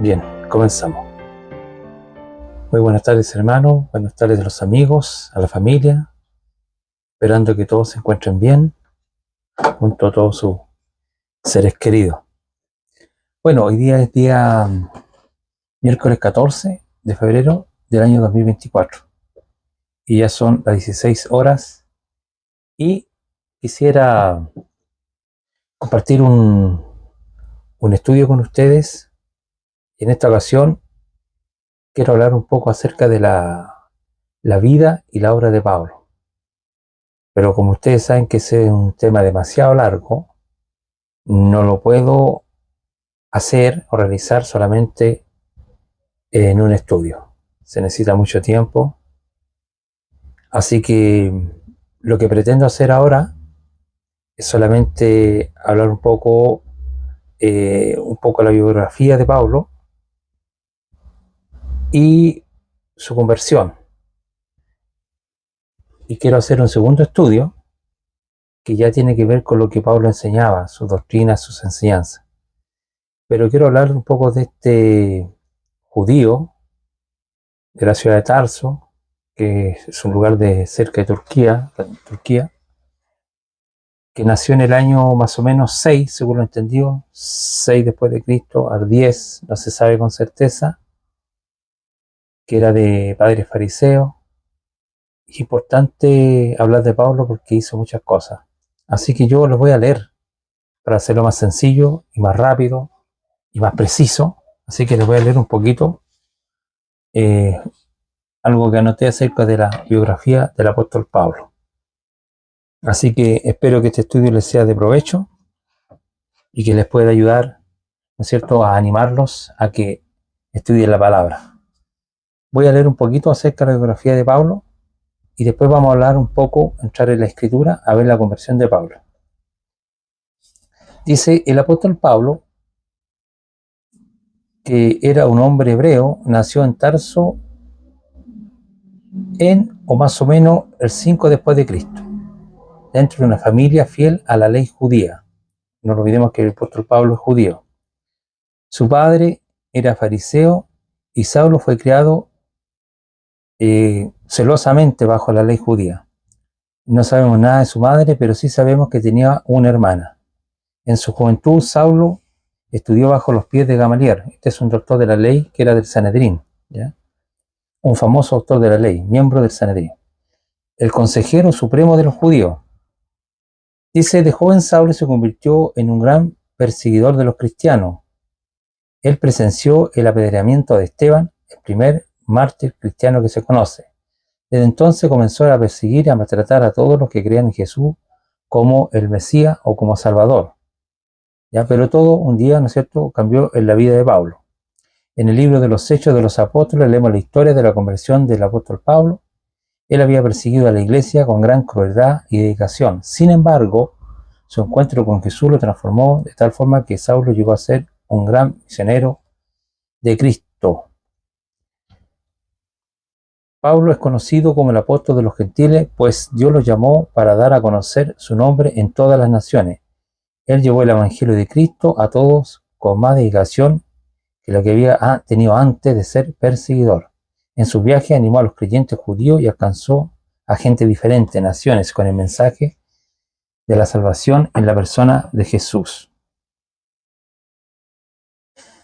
Bien, comenzamos. Muy buenas tardes, hermanos, buenas tardes a los amigos, a la familia, esperando que todos se encuentren bien, junto a todos sus seres queridos. Bueno, hoy día es día miércoles 14 de febrero del año 2024 y ya son las 16 horas y quisiera compartir un estudio con ustedes. Y en esta ocasión quiero hablar un poco acerca de la vida y la obra de Pablo. Pero como ustedes saben que ese es un tema demasiado largo, no lo puedo hacer o realizar solamente en un estudio. Se necesita mucho tiempo. Así que lo que pretendo hacer ahora es solamente hablar un poco la biografía de Pablo y su conversión. Y quiero hacer un segundo estudio que ya tiene que ver con lo que Pablo enseñaba, sus doctrinas, sus enseñanzas. Pero quiero hablar un poco de este judío de la ciudad de Tarso, que es un lugar de cerca de Turquía, que nació en el año más o menos 6, según lo entendido, 6 después de Cristo, al 10, no se sabe con certeza, que era de padres fariseos. Es importante hablar de Pablo porque hizo muchas cosas. Así que yo los voy a leer para hacerlo más sencillo y más rápido y más preciso. Así que les voy a leer un poquito algo que anoté acerca de la biografía del apóstol Pablo. Así que espero que este estudio les sea de provecho y que les pueda ayudar, ¿no es cierto?, a animarlos a que estudien la palabra. Voy a leer un poquito acerca de la biografía de Pablo y después vamos a hablar un poco, entrar en la escritura, a ver la conversión de Pablo. Dice, el apóstol Pablo, que era un hombre hebreo, nació en Tarso o más o menos el 5 después de Cristo, dentro de una familia fiel a la ley judía. No olvidemos que el apóstol Pablo es judío. Su padre era fariseo y Saulo fue criado celosamente bajo la ley judía. No sabemos nada de su madre, pero sí sabemos que tenía una hermana. En su juventud, Saulo estudió bajo los pies de Gamaliel. Este es un doctor de la ley que era del Sanedrín, ¿ya? Un famoso autor de la ley, miembro del Sanedrín, el consejero supremo de los judíos. Dice, de joven Saulo se convirtió en un gran perseguidor de los cristianos. Él presenció el apedreamiento de Esteban, el primer mártir cristiano que se conoce. Desde entonces comenzó a perseguir y a maltratar a todos los que creían en Jesús como el Mesías o como Salvador. ¿Ya? Pero todo un día, ¿no es cierto?, cambió en la vida de Pablo. En el libro de los Hechos de los Apóstoles leemos la historia de la conversión del apóstol Pablo. Él había perseguido a la iglesia con gran crueldad y dedicación. Sin embargo, su encuentro con Jesús lo transformó de tal forma que Saulo llegó a ser un gran misionero de Cristo. Pablo es conocido como el apóstol de los gentiles, pues Dios lo llamó para dar a conocer su nombre en todas las naciones. Él llevó el evangelio de Cristo a todos con más dedicación que lo que había tenido antes de ser perseguidor. En su viaje animó a los creyentes judíos y alcanzó a gente diferente, naciones, con el mensaje de la salvación en la persona de Jesús.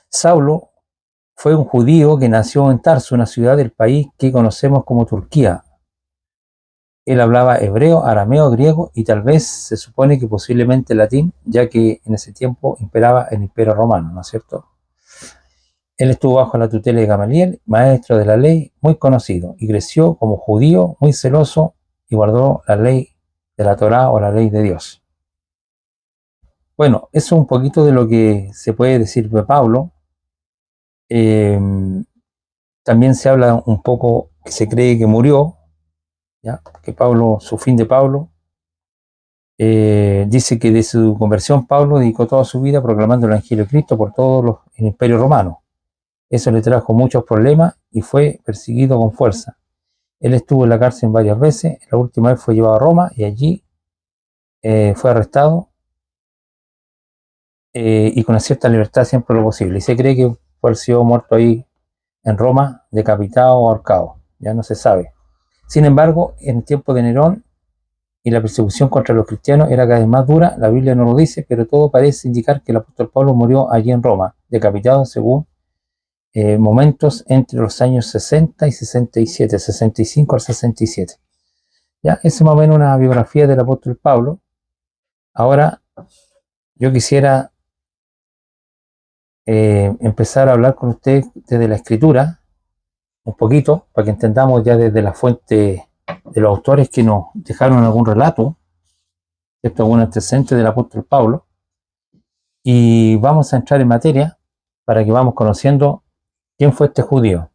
Saulo fue un judío que nació en Tarso, una ciudad del país que conocemos como Turquía. Él hablaba hebreo, arameo, griego y tal vez se supone que posiblemente latín, ya que en ese tiempo imperaba el imperio romano, ¿no es cierto? Él estuvo bajo la tutela de Gamaliel, maestro de la ley, muy conocido, y creció como judío muy celoso y guardó la ley de la Torá o la ley de Dios. Bueno, eso es un poquito de lo que se puede decir de Pablo. También se habla un poco que se cree que murió, ¿ya? Que Pablo, su fin de Pablo, dice que de su conversión Pablo dedicó toda su vida proclamando el Evangelio de Cristo por todo el imperio romano. Eso le trajo muchos problemas y fue perseguido con fuerza. Él estuvo en la cárcel varias veces, la última vez fue llevado a Roma y allí fue arrestado y con cierta libertad siempre lo posible. Y se cree que fue sido muerto ahí en Roma, decapitado o ahorcado, ya no se sabe. Sin embargo, en el tiempo de Nerón y la persecución contra los cristianos era cada vez más dura, la Biblia no lo dice, pero todo parece indicar que el apóstol Pablo murió allí en Roma, decapitado según momentos entre los años 60 y 67, 65 al 67. Ya, esa es más o menos una biografía del apóstol Pablo. Ahora, yo quisiera empezar a hablar con ustedes desde la escritura, un poquito, para que entendamos ya desde la fuente de los autores que nos dejaron algún relato, ¿cierto? Algún antecedente del apóstol Pablo, y vamos a entrar en materia para que vamos conociendo quién fue este judío.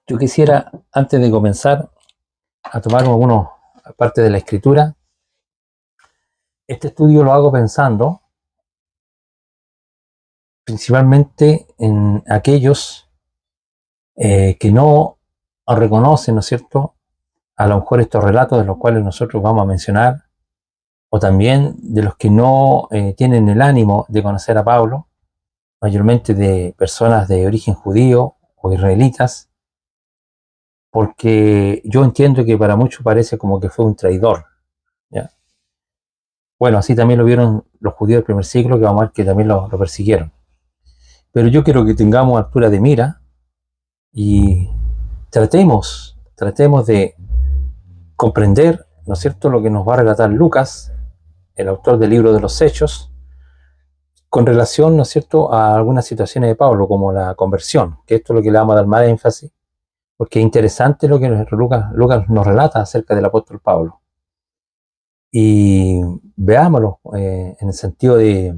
Yo quisiera, antes de comenzar a tomar algunas partes de la escritura, este estudio lo hago pensando principalmente en aquellos que no reconocen, ¿no es cierto?, a lo mejor estos relatos de los cuales nosotros vamos a mencionar, o también de los que no tienen el ánimo de conocer a Pablo, mayormente de personas de origen judío o israelitas, porque yo entiendo que para muchos parece como que fue un traidor, ¿ya? Bueno, así también lo vieron los judíos del primer siglo, que vamos a ver que también lo persiguieron. Pero yo quiero que tengamos altura de mira y tratemos de comprender, ¿no es cierto?, lo que nos va a relatar Lucas, el autor del libro de los Hechos, con relación, ¿no es cierto?, a algunas situaciones de Pablo, como la conversión, que esto es lo que le vamos a dar más énfasis, porque es interesante lo que Lucas nos relata acerca del apóstol Pablo. Y veámoslo en el sentido de,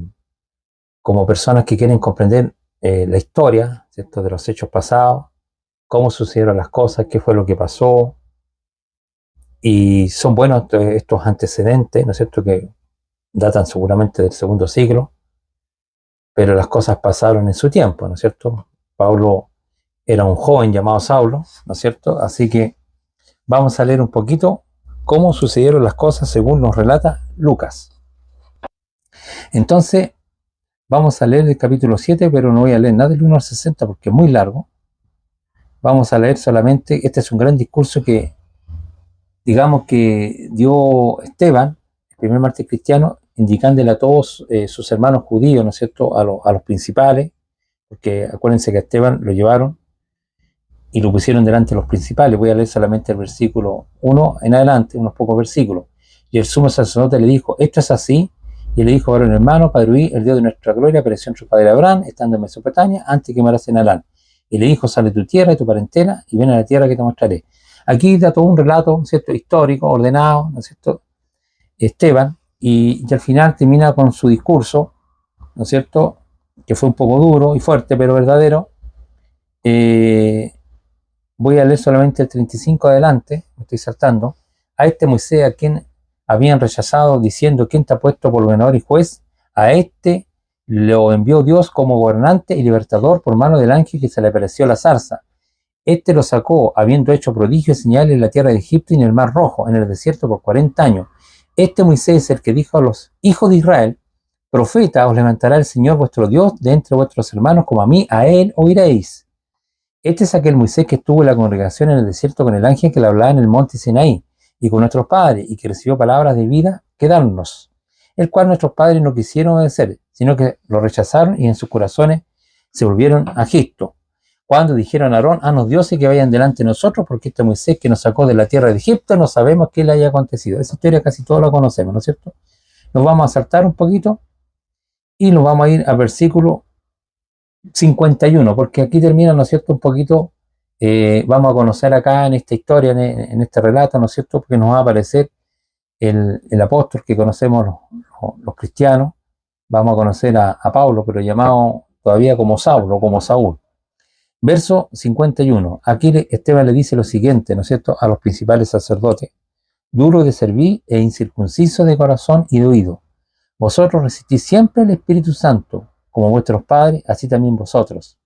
como personas que quieren comprender la historia, ¿cierto?, de los hechos pasados, cómo sucedieron las cosas, qué fue lo que pasó, y son buenos estos antecedentes, ¿no es cierto?, que datan seguramente del segundo siglo, pero las cosas pasaron en su tiempo, ¿no es cierto? Pablo era un joven llamado Saulo, ¿no es cierto? Así que vamos a leer un poquito cómo sucedieron las cosas según nos relata Lucas. Entonces, vamos a leer el capítulo 7, pero no voy a leer nada del 1 al 60 porque es muy largo. Vamos a leer solamente, este es un gran discurso que, digamos, que dio Esteban, el primer mártir cristiano, indicándole a todos sus hermanos judíos, ¿no es cierto?, a los principales, porque acuérdense que a Esteban lo llevaron y lo pusieron delante de los principales. Voy a leer solamente el versículo 1 en adelante, unos pocos versículos. Y el sumo sacerdote le dijo, esto es así, y le dijo, varón hermano, padre Uí, el Dios de nuestra gloria apareció en tu padre Abraham, estando en Mesopotamia, antes que moras en Harán. Y le dijo, sale de tu tierra y tu parentela, y ven a la tierra que te mostraré. Aquí da todo un relato, ¿no es cierto?, histórico, ordenado, ¿no es cierto?, Esteban, y al final termina con su discurso, ¿no es cierto?, que fue un poco duro y fuerte, pero verdadero. Voy a leer solamente el 35 adelante, me estoy saltando. A este Moisés, a quien habían rechazado, diciendo, ¿quién te ha puesto por gobernador y juez? A este lo envió Dios como gobernante y libertador por mano del ángel que se le apareció la zarza. Este lo sacó, habiendo hecho prodigios y señales en la tierra de Egipto y en el mar Rojo, en el desierto por 40 años. Este Moisés es el que dijo a los hijos de Israel, profeta os levantará el Señor vuestro Dios de entre vuestros hermanos, como a mí, a él oiréis. Este es aquel Moisés que estuvo en la congregación en el desierto con el ángel que le hablaba en el monte Sinaí, y con nuestros padres, y que recibió palabras de vida que darnos, el cual nuestros padres no quisieron obedecer, sino que lo rechazaron y en sus corazones se volvieron a Egipto. Cuando dijeron a Aarón, haznos dioses que vayan delante de nosotros, porque este Moisés que nos sacó de la tierra de Egipto, no sabemos qué le haya acontecido. Esa historia casi todos la conocemos, ¿no es cierto? Nos vamos a saltar un poquito y nos vamos a ir al versículo 51, porque aquí termina, ¿no es cierto?, un poquito, vamos a conocer acá en esta historia, en este relato, ¿no es cierto?, porque nos va a aparecer el apóstol que conocemos los cristianos. Vamos a conocer a Pablo, pero llamado todavía como Saulo, como Saúl. Verso 51, aquí Esteban le dice lo siguiente, ¿no es cierto?, a los principales sacerdotes, duro de servir e incircunciso de corazón y de oído. Vosotros resistís siempre el Espíritu Santo, como vuestros padres, así también vosotros.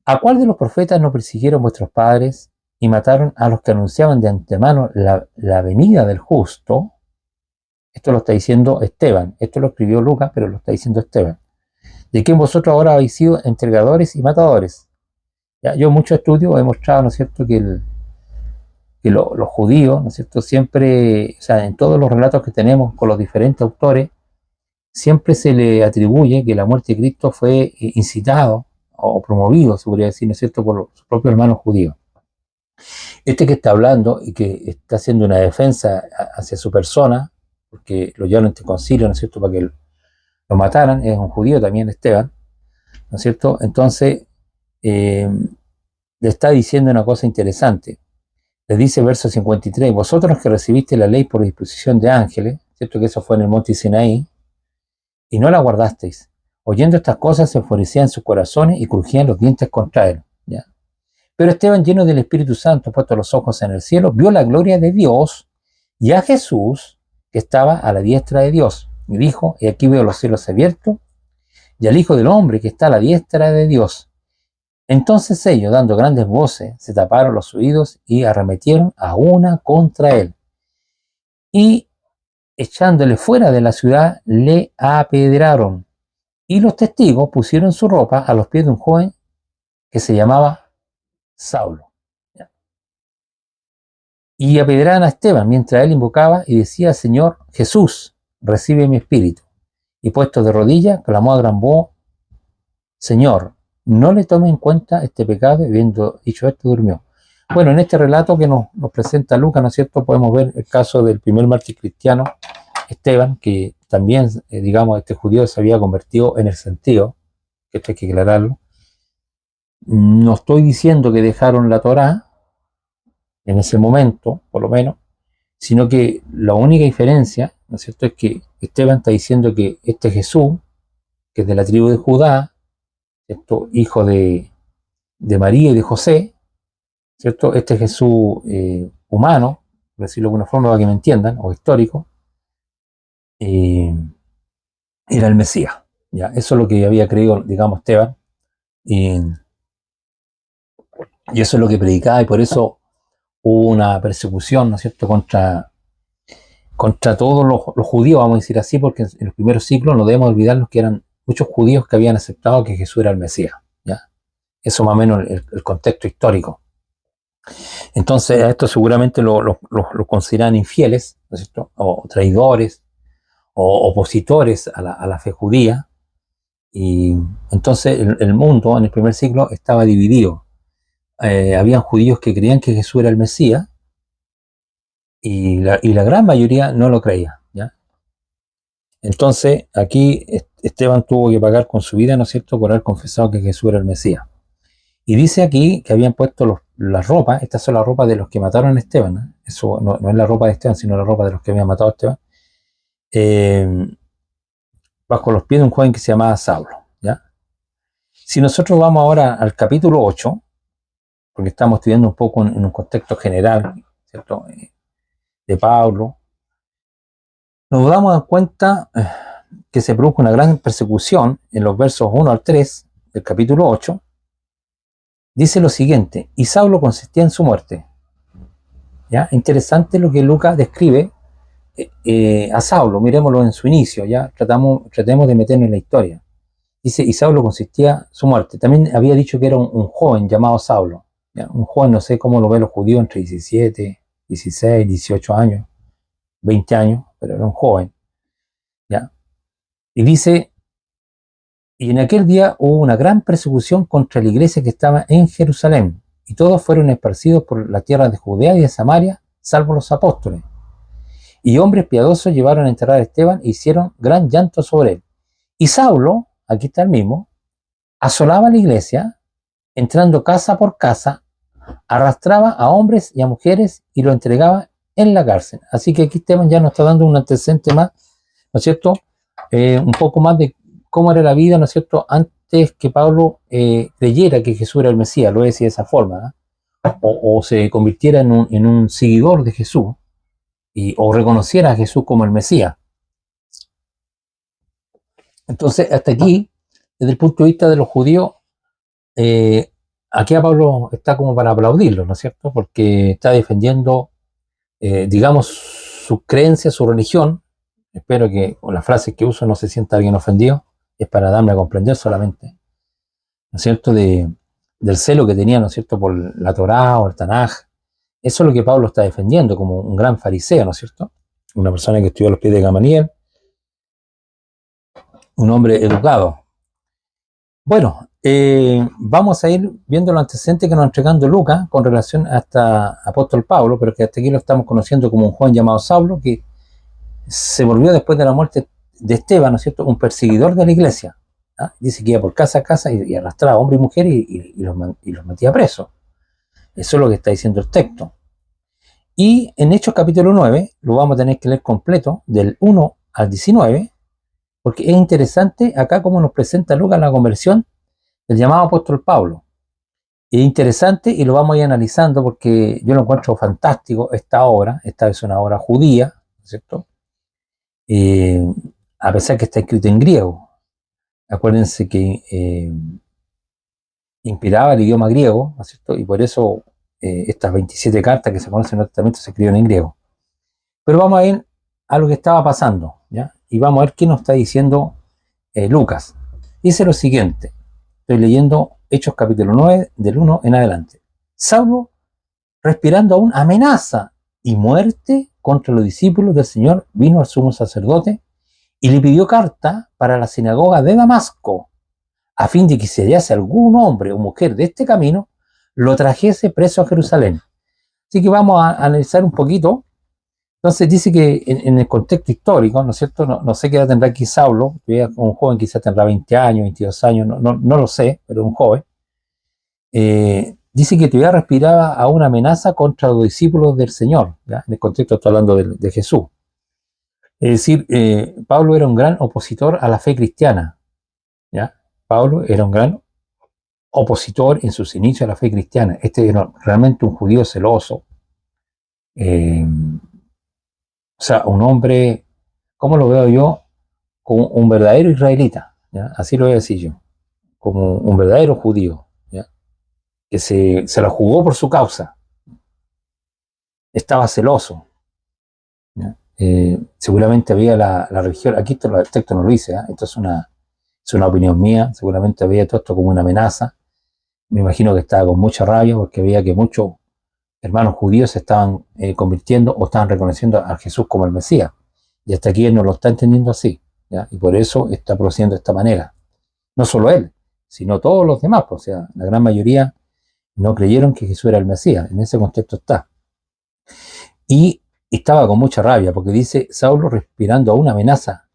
¿A cuál de los profetas no persiguieron vuestros padres y mataron a los que anunciaban de antemano la venida del justo? Esto lo está diciendo Esteban. Esto lo escribió Lucas, pero lo está diciendo Esteban. de quien vosotros ahora habéis sido entregadores y matadores. ¿Ya? Yo en muchos estudios he mostrado, ¿no es cierto?, que los judíos, ¿no es cierto?, siempre, o sea, en todos los relatos que tenemos con los diferentes autores, siempre se le atribuye que la muerte de Cristo fue incitado o promovido, se podría decir, ¿no es cierto?, por sus propios hermanos judíos. Este que está hablando y que está haciendo una defensa hacia su persona, porque lo llevaron ante concilio, ¿no es cierto?, para que lo mataran, es un judío también, Esteban, ¿no es cierto? Entonces, le está diciendo una cosa interesante. Le dice verso 53, vosotros que recibiste la ley por disposición de ángeles, ¿cierto?, que eso fue en el monte Sinaí, y no la guardasteis. Oyendo estas cosas se enfurecían sus corazones y crujían los dientes contra él. ¿Ya? Pero Esteban, lleno del Espíritu Santo, puesto los ojos en el cielo, vio la gloria de Dios y a Jesús, que estaba a la diestra de Dios. Y dijo, y aquí veo los cielos abiertos, y al Hijo del Hombre, que está a la diestra de Dios. Entonces ellos, dando grandes voces, se taparon los oídos y arremetieron a una contra él. Y echándole fuera de la ciudad, le apedrearon. Y los testigos pusieron su ropa a los pies de un joven que se llamaba Saulo. Y apedrearon a Esteban mientras él invocaba y decía, Señor Jesús, recibe mi espíritu. Y puesto de rodillas, clamó a gran voz, Señor, no le tome en cuenta este pecado, y habiendo dicho esto, durmió. Bueno, en este relato que nos presenta Lucas, ¿no es cierto?, podemos ver el caso del primer mártir cristiano, Esteban, que también, digamos, este judío se había convertido en el sentido, que esto hay que aclararlo. No estoy diciendo que dejaron la Torá en ese momento, por lo menos, sino que la única diferencia, ¿no es cierto?, es que Esteban está diciendo que este Jesús, que es de la tribu de Judá, ¿cierto?, hijo de María y de José, ¿cierto?, este Jesús humano, por decirlo de alguna forma para que me entiendan, o histórico, era el Mesías. ¿Ya? Eso es lo que había creído, digamos, Esteban, y eso es lo que predicaba, y por eso hubo una persecución, ¿no es cierto?, contra todos los judíos, vamos a decir así, porque en los primeros siglos no debemos olvidarnos que eran muchos judíos que habían aceptado que Jesús era el Mesías. ¿Ya? Eso más o menos el contexto histórico. Entonces a esto seguramente lo consideran infieles, ¿no es cierto?, o traidores, o opositores a la fe judía. Y entonces el mundo en el primer siglo estaba dividido. Habían judíos que creían que Jesús era el Mesías, y la gran mayoría no lo creía. ¿Ya? Entonces aquí Esteban tuvo que pagar con su vida, ¿no es cierto?, por haber confesado que Jesús era el Mesías. Y dice aquí que habían puesto las ropas, estas son las ropas de los que mataron a Esteban, ¿eh? Eso no es la ropa de Esteban, sino la ropa de los que habían matado a Esteban, bajo los pies de un joven que se llamaba Saulo. ¿Ya? Si nosotros vamos ahora al capítulo 8, porque estamos estudiando un poco en un contexto general, ¿cierto?, de Pablo, nos damos cuenta que se produjo una gran persecución en los versos 1 al 3 del capítulo 8. Dice lo siguiente, y Saulo consistía en su muerte. ¿Ya? Interesante lo que Lucas describe a Saulo, miremoslo en su inicio, ya tratemos de meternos en la historia. Dice, y Saulo consistía en su muerte. También había dicho que era un joven llamado Saulo. ¿Ya? Un joven, no sé cómo lo ven los judíos, entre 17, 16, 18 años, 20 años, pero era un joven. ¿Ya? Y dice, y en aquel día hubo una gran persecución contra la iglesia que estaba en Jerusalén, y todos fueron esparcidos por la tierra de Judea y de Samaria, salvo los apóstoles. Y hombres piadosos llevaron a enterrar a Esteban e hicieron gran llanto sobre él. Y Saulo, aquí está el mismo, asolaba la iglesia, entrando casa por casa, arrastraba a hombres y a mujeres y lo entregaba en la cárcel. Así que aquí Esteban ya nos está dando un antecedente más, ¿no es cierto?, un poco más de cómo era la vida, ¿no es cierto?, antes que Pablo creyera que Jesús era el Mesías, lo decía de esa forma, ¿eh? o se convirtiera en un seguidor de Jesús, o reconociera a Jesús como el Mesías. Entonces, hasta aquí, desde el punto de vista de los judíos, aquí a Pablo está como para aplaudirlo, ¿no es cierto?, porque está defendiendo, digamos, su creencia, su religión. Espero que con las frases que uso no se sienta alguien ofendido. es para darme a comprender solamente, ¿no es cierto?, del celo que tenía, ¿no es cierto?, por la Torá o el Tanaj. Eso es lo que Pablo está defendiendo como un gran fariseo, ¿no es cierto? Una persona que estudió a los pies de Gamaliel, un hombre educado. Bueno, vamos a ir viendo los antecedentes que nos entregando Lucas con relación a este apóstol Pablo, pero que hasta aquí lo estamos conociendo como un joven llamado Saulo, que se volvió después de la muerte de Esteban, ¿no es cierto?, un perseguidor de la iglesia. ¿Ah? Dice que iba por casa a casa y arrastraba a hombres y mujeres y los metía presos. Eso es lo que está diciendo el texto. Y en Hechos capítulo 9, lo vamos a tener que leer completo, del 1 al 19, porque es interesante acá cómo nos presenta Lucas la conversión del llamado apóstol Pablo. Es interesante y lo vamos a ir analizando porque yo lo encuentro fantástico esta obra. Esta es una obra judía, ¿cierto? A pesar que está escrito en griego. Acuérdense que inspiraba el idioma griego, ¿no es cierto? Y por eso estas 27 cartas que se conocen en el Testamento se escribieron en griego. Pero vamos a ir a lo que estaba pasando, ¿ya? Y vamos a ver qué nos está diciendo Lucas. Dice lo siguiente, estoy leyendo Hechos capítulo 9, del 1 en adelante. Saulo, respirando aún amenaza y muerte contra los discípulos del Señor, vino al sumo sacerdote y le pidió carta para la sinagoga de Damasco, a fin de que si hallase algún hombre o mujer de este camino, lo trajese preso a Jerusalén. Así que vamos a analizar un poquito. Entonces dice que en el contexto histórico, ¿no es cierto? No sé qué edad tendrá aquí Saulo, un joven quizás tendrá 20 años, 22 años, no lo sé, pero un joven. Dice que todavía respiraba a una amenaza contra los discípulos del Señor, ¿ya? En el contexto estoy hablando de Jesús. Es decir, Pablo era un gran opositor a la fe cristiana, ¿ya? Pablo era un gran opositor en sus inicios a la fe cristiana. Este era realmente un judío celoso, o sea, un hombre, ¿cómo lo veo yo? Como un verdadero israelita, ¿ya? Así lo voy a decir yo, como un verdadero judío, ¿ya? Que se la jugó por su causa, estaba celoso, ¿ya? Seguramente había la religión, aquí el texto no lo dice, ¿eh? Esto es una opinión mía, seguramente había todo esto como una amenaza. Me imagino que estaba con mucha rabia porque veía que muchos hermanos judíos se estaban convirtiendo o estaban reconociendo a Jesús como el Mesías. Y hasta aquí él no lo está entendiendo así, ¿ya? Y por eso está procediendo de esta manera. No solo él, sino todos los demás, pues, o sea, la gran mayoría no creyeron que Jesús era el Mesías. En ese contexto está. Y estaba con mucha rabia porque dice, Saulo respirando a una amenaza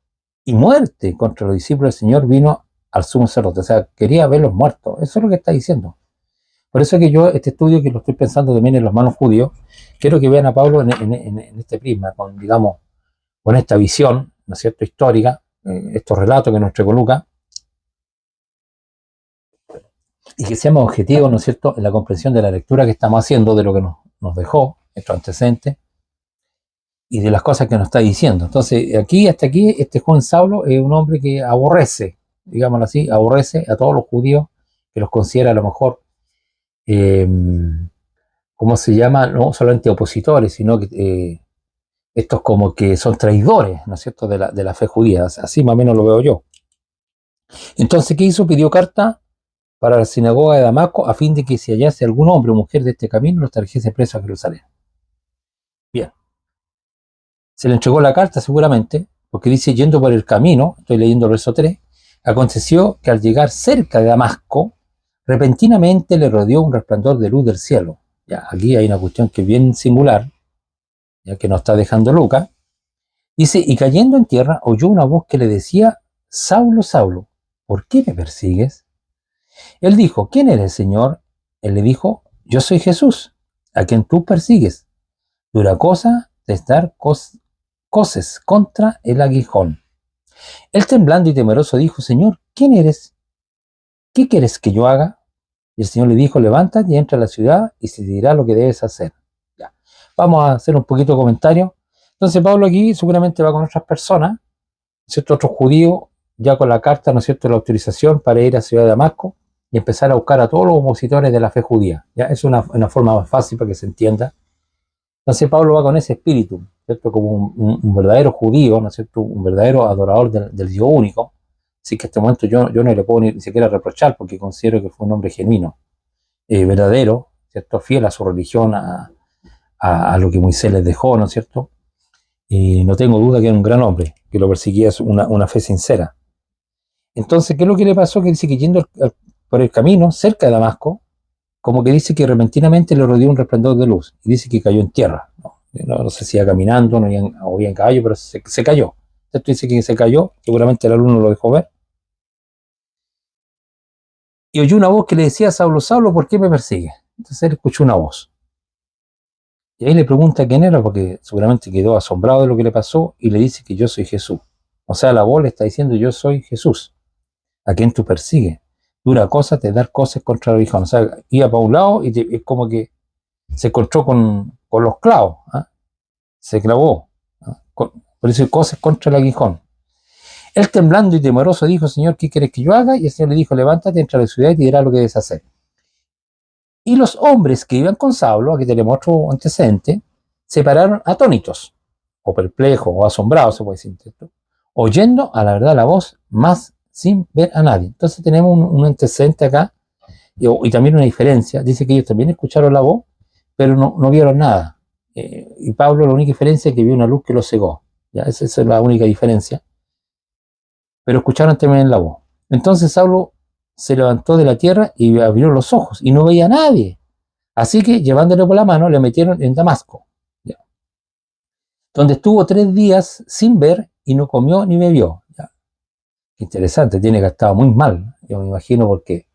y muerte contra los discípulos del Señor vino al sumo sacerdote. O sea, quería verlos muertos. Eso es lo que está diciendo. Por eso que yo, este estudio que lo estoy pensando también en los hermanos judíos, quiero que vean a Pablo en este prisma, con, digamos, con esta visión, ¿no es cierto?, histórica, estos relatos que nos entregó Lucas, y que seamos objetivos, ¿no es cierto?, en la comprensión de la lectura que estamos haciendo, de lo que nos dejó, nuestro antecedente, y de las cosas que nos está diciendo. Entonces, hasta aquí, este joven Saulo es un hombre que aborrece, digámoslo así, aborrece a todos los judíos, que los considera a lo mejor ¿cómo se llama? No solamente opositores, sino que estos como que son traidores, ¿no es cierto?, de la fe judía. Así más o menos lo veo yo. Entonces, ¿qué hizo? Pidió carta para la sinagoga de Damasco a fin de que si hallase algún hombre o mujer de este camino, los trajese preso a Jerusalén. Bien. Se le entregó la carta seguramente, porque dice, yendo por el camino, estoy leyendo el verso 3, aconteció que al llegar cerca de Damasco, repentinamente le rodeó un resplandor de luz del cielo. Ya, aquí hay una cuestión que es bien singular, ya que nos está dejando Lucas. Dice, y cayendo en tierra, oyó una voz que le decía, Saulo, Saulo, ¿por qué me persigues? Él dijo, ¿quién eres, Señor? Él le dijo, yo soy Jesús, a quien tú persigues. Dura cosa de estar coces contra el aguijón. Él temblando y temeroso dijo, Señor, ¿quién eres? ¿Qué quieres que yo haga? Y el Señor le dijo, levántate y entra a la ciudad y se te dirá lo que debes hacer. Ya. Vamos a hacer un poquito de comentario. Entonces Pablo aquí seguramente va con otras personas, ¿cierto? Otros judíos, ya con la carta, ¿no es cierto?, la autorización para ir a la ciudad de Damasco y empezar a buscar a todos los opositores de la fe judía. ¿Ya? Es una forma más fácil para que se entienda. Entonces Pablo va con ese espíritu, ¿cierto?, como un verdadero judío, ¿no es cierto?, un verdadero adorador del Dios único, Así que en este momento yo no le puedo ni siquiera reprochar, porque considero que fue un hombre genuino, verdadero, ¿cierto? Fiel a su religión, a lo que Moisés les dejó, ¿no es cierto? Y no tengo duda que era un gran hombre, que lo perseguía una fe sincera. Entonces, ¿qué es lo que le pasó? Que dice que yendo por el camino, cerca de Damasco, como que dice que repentinamente le rodeó un resplandor de luz, y dice que cayó en tierra. No sé si iba caminando, no iba en caballo, pero se cayó. Esto dice que se cayó, seguramente el alumno lo dejó ver. Y oyó una voz que le decía: Saulo, Saulo, ¿por qué me persigues? Entonces él escuchó una voz. Y ahí le pregunta quién era, porque seguramente quedó asombrado de lo que le pasó, y le dice que yo soy Jesús. O sea, la voz le está diciendo: yo soy Jesús, a quien tú persigues. Dura cosa te dar cosas contra el aguijón. O sea, iba para un lado y es como que se encontró con los clavos. ¿Ah? Se clavó. ¿Ah? Por eso cosas contra el aguijón. Él, temblando y temeroso, dijo: Señor, ¿qué quieres que yo haga? Y el Señor le dijo: levántate, entra a la ciudad y te dirá lo que debes hacer. Y los hombres que iban con Saulo, aquí tenemos otro antecedente, se pararon atónitos, o perplejos, o asombrados, se puede decir, ¿cierto? Oyendo a la verdad la voz, más sin ver a nadie. Entonces tenemos un antecedente acá, y también una diferencia. Dice que ellos también escucharon la voz, pero no vieron nada. Y Pablo, la única diferencia es que vio una luz que lo cegó. ¿Ya? Esa es la única diferencia. Pero escucharon también la voz. Entonces Saulo se levantó de la tierra y abrió los ojos, y no veía a nadie. Así que, llevándole por la mano, le metieron en Damasco, ¿ya? Donde estuvo 3 días sin ver y no comió ni bebió. ¿Ya? Interesante, tiene que estar muy mal, yo me imagino, porque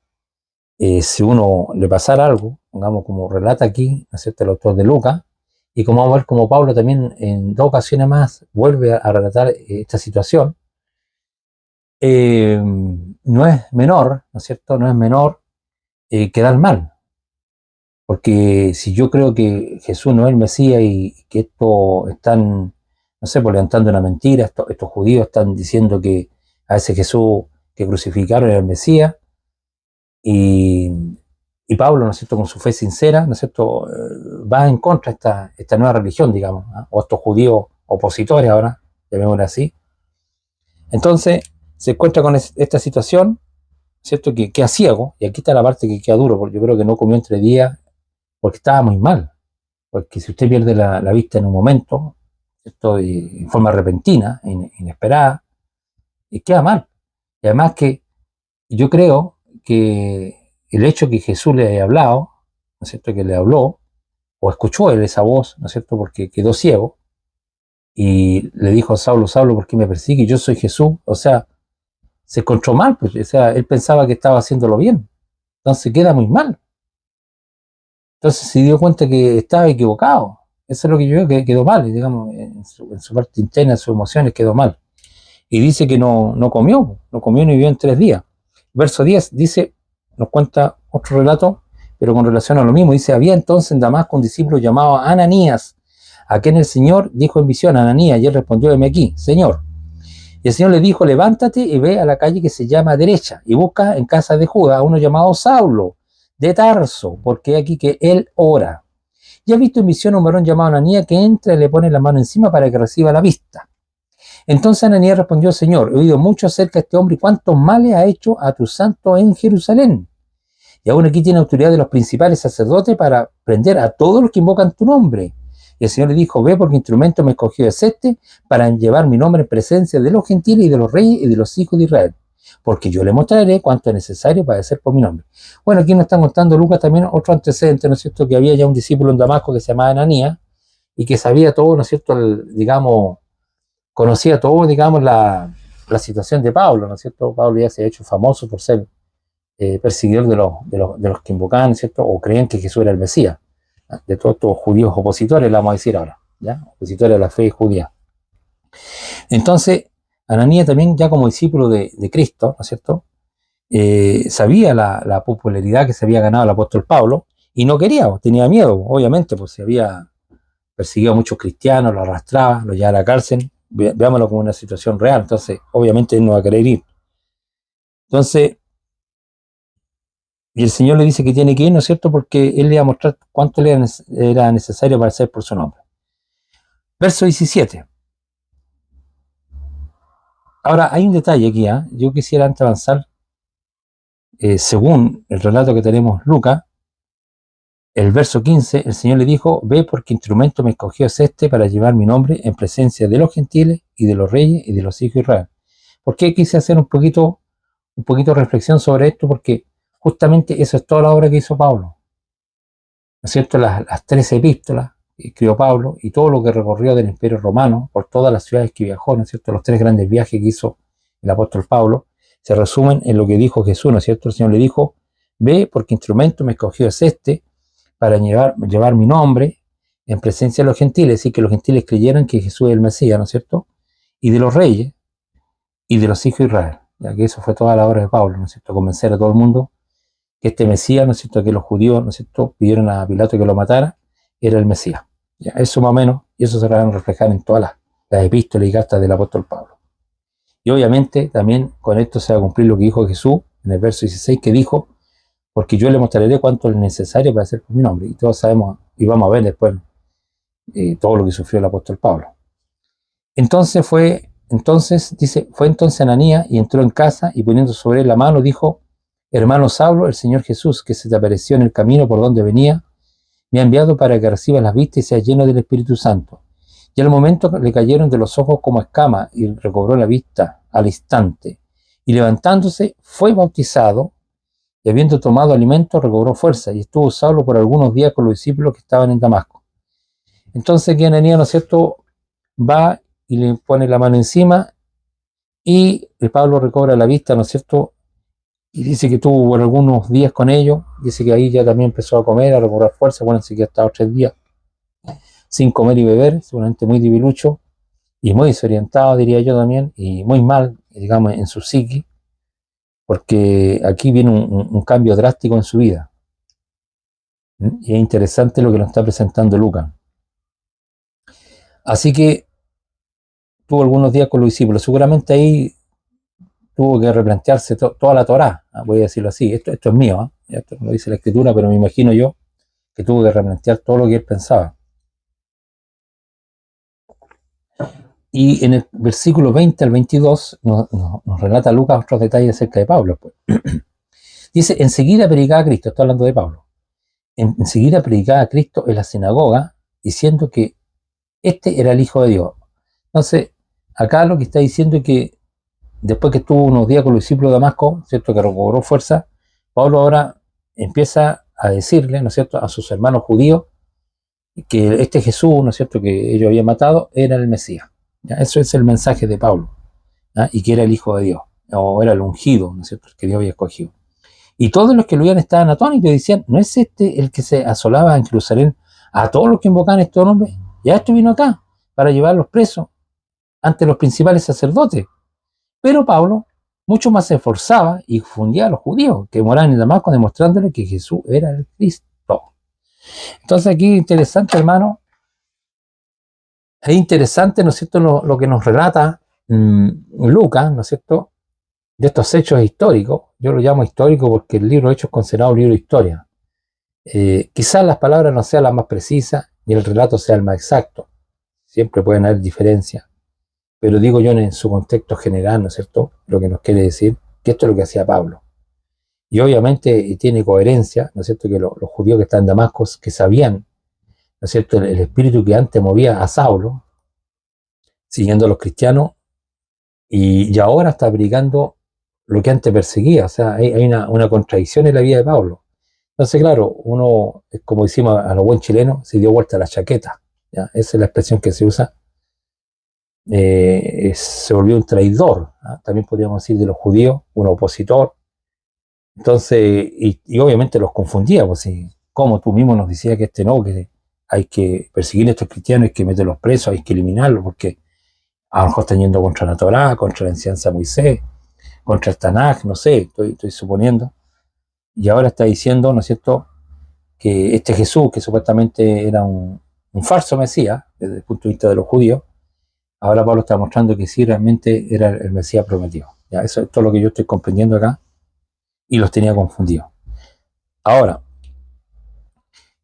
si uno le pasara algo, pongamos como relata aquí, ¿no es cierto?, el autor de Lucas, y como vamos a ver como Pablo también en 2 ocasiones más vuelve a relatar esta situación, no es menor, ¿no es cierto?, no es menor quedar mal. Porque si yo creo que Jesús no es el Mesías y que esto están, no sé, pues levantando una mentira, estos judíos están diciendo que a ese Jesús que crucificaron era el Mesías, y, y Pablo, ¿no es cierto?, con su fe sincera, ¿no es cierto?, va en contra de esta nueva religión, digamos, ¿eh? O estos judíos opositores ahora, llamémoslo así. Entonces se encuentra con esta situación, ¿cierto?, que queda ciego, y aquí está la parte que queda duro, porque yo creo que no comió entre días, porque estaba muy mal. Porque si usted pierde la vista en un momento, ¿cierto?, en forma repentina, inesperada, y queda mal. Y además que yo creo que el hecho que Jesús le haya hablado, ¿no es cierto?, que le habló, o escuchó él esa voz, ¿no es cierto?, porque quedó ciego, y le dijo a Saulo: Saulo, ¿por qué me persigue? Yo soy Jesús. O sea, se encontró mal, pues, o sea, él pensaba que estaba haciéndolo bien. Entonces queda muy mal. Entonces se dio cuenta que estaba equivocado. Eso es lo que yo veo, que quedó mal, digamos, en su parte interna, en sus emociones quedó mal. Y dice que no comió ni vivió en 3 días. Verso 10 dice, nos cuenta otro relato, pero con relación a lo mismo. Dice: había entonces en Damasco un discípulo llamado Ananías, a quien el Señor dijo en visión: Ananías. Y él respondió: heme aquí, Señor. Y el Señor le dijo: levántate y ve a la calle que se llama Derecha, y busca en casa de Judas a uno llamado Saulo, de Tarso, porque aquí que él ora. Y ha visto en visión a un varón llamado Ananías, que entra y le pone la mano encima para que reciba la vista. Entonces Ananías respondió: Señor, he oído mucho acerca de este hombre y cuántos males ha hecho a tu santo en Jerusalén. Y aún aquí tiene autoridad de los principales sacerdotes para prender a todos los que invocan tu nombre. Y el Señor le dijo: ve, porque instrumento me escogió es este, para llevar mi nombre en presencia de los gentiles y de los reyes y de los hijos de Israel, porque yo le mostraré cuánto es necesario padecer por mi nombre. Bueno, aquí nos está contando Lucas también otro antecedente, ¿no es cierto?, que había ya un discípulo en Damasco que se llamaba Ananías, y que sabía todo, ¿no es cierto?, digamos, conocía todo, digamos, la situación de Pablo, ¿no es cierto? Pablo ya se ha hecho famoso por ser perseguidor de los que invocaban, ¿cierto?, o creían que Jesús era el Mesías, de todos estos judíos opositores, la vamos a decir ahora, ¿ya? Opositores a la fe judía. Entonces, Ananías también, ya como discípulo de Cristo, ¿no es cierto?, sabía la popularidad que se había ganado el apóstol Pablo, y no quería, tenía miedo, obviamente, pues se había perseguido a muchos cristianos, los arrastraba, los llevaba a la cárcel. Veámoslo como una situación real. Entonces, obviamente él no va a querer ir. Entonces, y el Señor le dice que tiene que ir, ¿no es cierto?, porque él le iba a mostrar cuánto le era necesario para ser por su nombre. Verso 17. Ahora, hay un detalle aquí, ¿eh? Yo quisiera antes avanzar, según el relato que tenemos Lucas, el verso 15, el Señor le dijo, ve porque instrumento me escogió es este para llevar mi nombre en presencia de los gentiles y de los reyes y de los hijos de Israel. ¿Por qué quise hacer un poquito de reflexión sobre esto? Porque justamente eso es toda la obra que hizo Pablo, ¿no es cierto? Las 13 epístolas que escribió Pablo y todo lo que recorrió del Imperio Romano por todas las ciudades que viajó, ¿no es cierto? Los 3 grandes viajes que hizo el apóstol Pablo se resumen en lo que dijo Jesús, ¿no es cierto? El Señor le dijo, ve porque instrumento me escogió es este para llevar mi nombre en presencia de los gentiles, y que los gentiles creyeran que Jesús es el Mesías, ¿no es cierto? Y de los reyes y de los hijos de Israel, ya que eso fue toda la obra de Pablo, ¿no es cierto? Convencer a todo el mundo que este Mesías, ¿no es cierto?, que los judíos, ¿no es cierto?, pidieron a Pilato que lo matara, era el Mesías. Ya, eso más o menos, y eso se van a reflejar en todas las epístolas y cartas del apóstol Pablo. Y obviamente también con esto se va a cumplir lo que dijo Jesús en el verso 16, que dijo, porque yo le mostraré cuánto es necesario para hacer por mi nombre. Y todos sabemos, y vamos a ver después, todo lo que sufrió el apóstol Pablo. Dice, fue entonces Ananías y entró en casa y poniendo sobre él la mano dijo, hermano Saulo, el Señor Jesús, que se te apareció en el camino por donde venía, me ha enviado para que recibas las vistas y seas lleno del Espíritu Santo. Y al momento le cayeron de los ojos como escamas y recobró la vista al instante. Y levantándose fue bautizado y habiendo tomado alimento recobró fuerza y estuvo Saulo por algunos días con los discípulos que estaban en Damasco. Entonces que Ananías, ¿no es cierto?, va y le pone la mano encima y el Pablo recobra la vista, ¿no es cierto?, y dice que tuvo por algunos días con ellos, dice que ahí ya también empezó a comer, a recobrar fuerza, bueno, así que ha estado 3 días sin comer y beber, seguramente muy debilucho y muy desorientado, diría yo también, y muy mal, digamos, en su psiqui, porque aquí viene un cambio drástico en su vida. Y es interesante lo que nos está presentando Lucas. Así que tuvo algunos días con los discípulos, seguramente ahí tuvo que replantearse toda la Torá, voy a decirlo así, esto es mío, esto no lo dice la escritura, pero me imagino yo que tuvo que replantear todo lo que él pensaba. Y en el versículo 20 al 22 nos relata Lucas otros detalles acerca de Pablo. Pues. Dice, enseguida predicaba a Cristo, está hablando de Pablo, enseguida predicaba a Cristo en la sinagoga, diciendo que este era el Hijo de Dios. Entonces, acá lo que está diciendo es que después que estuvo unos días con los discípulos de Damasco, ¿cierto?, que recobró fuerza, Pablo ahora empieza a decirle, ¿no es cierto?, a sus hermanos judíos que este Jesús, ¿no es cierto?, que ellos habían matado, era el Mesías. ¿Ya? Eso es el mensaje de Pablo, ¿ya? Y que era el Hijo de Dios, o era el ungido, ¿no es cierto?, el que Dios había escogido. Y todos los que lo oían estaban atónitos y decían, ¿no es este el que se asolaba en Jerusalén a todos los que invocaban este nombre? Ya esto vino acá para llevarlos presos ante los principales sacerdotes. Pero Pablo mucho más se esforzaba y fundía a los judíos que moraban en Damasco, demostrándole que Jesús era el Cristo. Entonces aquí interesante, hermano, es interesante, ¿no es cierto?, lo que nos relata Lucas, ¿no es cierto?, de estos hechos históricos. Yo lo llamo histórico porque el libro de Hechos es considerado un libro de historia. Quizás las palabras no sean las más precisas y el relato sea el más exacto. Siempre pueden haber diferencias. Pero digo yo en su contexto general, ¿no es cierto?, lo que nos quiere decir que esto es lo que hacía Pablo. Y obviamente tiene coherencia, ¿no es cierto?, que los judíos que están en Damasco, que sabían, ¿no es cierto?, el espíritu que antes movía a Saulo, siguiendo a los cristianos, y ahora está predicando lo que antes perseguía. O sea, hay una contradicción en la vida de Pablo. Entonces, claro, uno, como decimos a los buen chilenos, se dio vuelta a la chaqueta. ¿Ya? Esa es la expresión que se usa. Se volvió un traidor, ¿ah? También podríamos decir de los judíos, un opositor. Entonces, y obviamente los confundía, pues sí, como tú mismo nos decías que no, que hay que perseguir a estos cristianos, hay que meterlos presos, hay que eliminarlos, porque a lo mejor están yendo contra la Torá, contra la enseñanza de Moisés, contra el Tanaj, no sé, estoy suponiendo. Y ahora está diciendo, ¿no es cierto?, que este Jesús, que supuestamente era un falso Mesías, desde el punto de vista de los judíos, ahora Pablo está mostrando que sí realmente era el Mesías prometido. ¿Ya? Eso es todo lo que yo estoy comprendiendo acá, y los tenía confundidos. Ahora,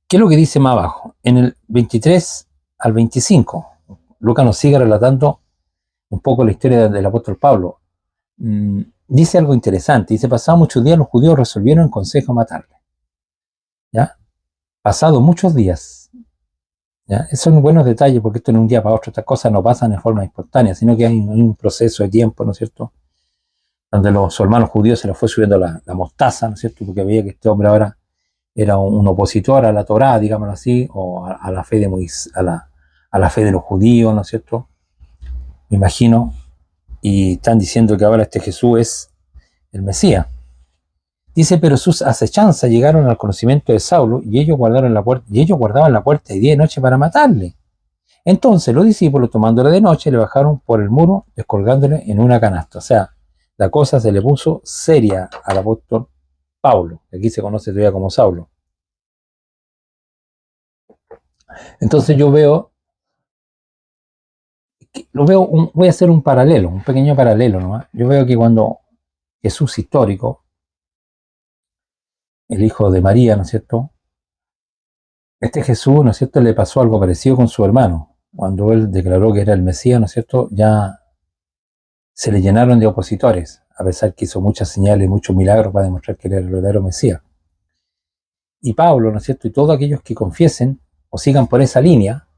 ¿qué es lo que dice más abajo? En el 23 al 25, Lucas nos sigue relatando un poco la historia del apóstol Pablo, dice algo interesante. Dice, pasados muchos días los judíos resolvieron en consejo matarle. ¿Ya? Pasados muchos días. ¿Ya? Esos son buenos detalles porque esto en un día para otro, estas cosas no pasan de forma espontánea, sino que hay un proceso de tiempo, ¿no es cierto? Donde los hermanos judíos se les fue subiendo la mostaza, ¿no es cierto? Porque veía que este hombre ahora era un opositor a la Torá, digámoslo así, o a la fe de Moisés, a la fe de los judíos, ¿no es cierto? Me imagino, y están diciendo que ahora este Jesús es el Mesías. Dice, pero sus acechanzas llegaron al conocimiento de Saulo y ellos guardaban la puerta de día y noche para matarle. Entonces los discípulos, tomándole de noche, le bajaron por el muro, descolgándole en una canasta. O sea, la cosa se le puso seria al apóstol Pablo, que aquí se conoce todavía como Saulo. Entonces yo veo, voy a hacer un paralelo, un pequeño paralelo nomás. Yo veo que cuando Jesús histórico, el hijo de María, ¿no es cierto? Este Jesús, ¿no es cierto?, le pasó algo parecido con su hermano. Cuando él declaró que era el Mesías, ¿no es cierto?, ya se le llenaron de opositores, a pesar que hizo muchas señales y muchos milagros para demostrar que era el verdadero Mesías. Y Pablo, ¿no es cierto?, y todos aquellos que confiesen o sigan por esa línea,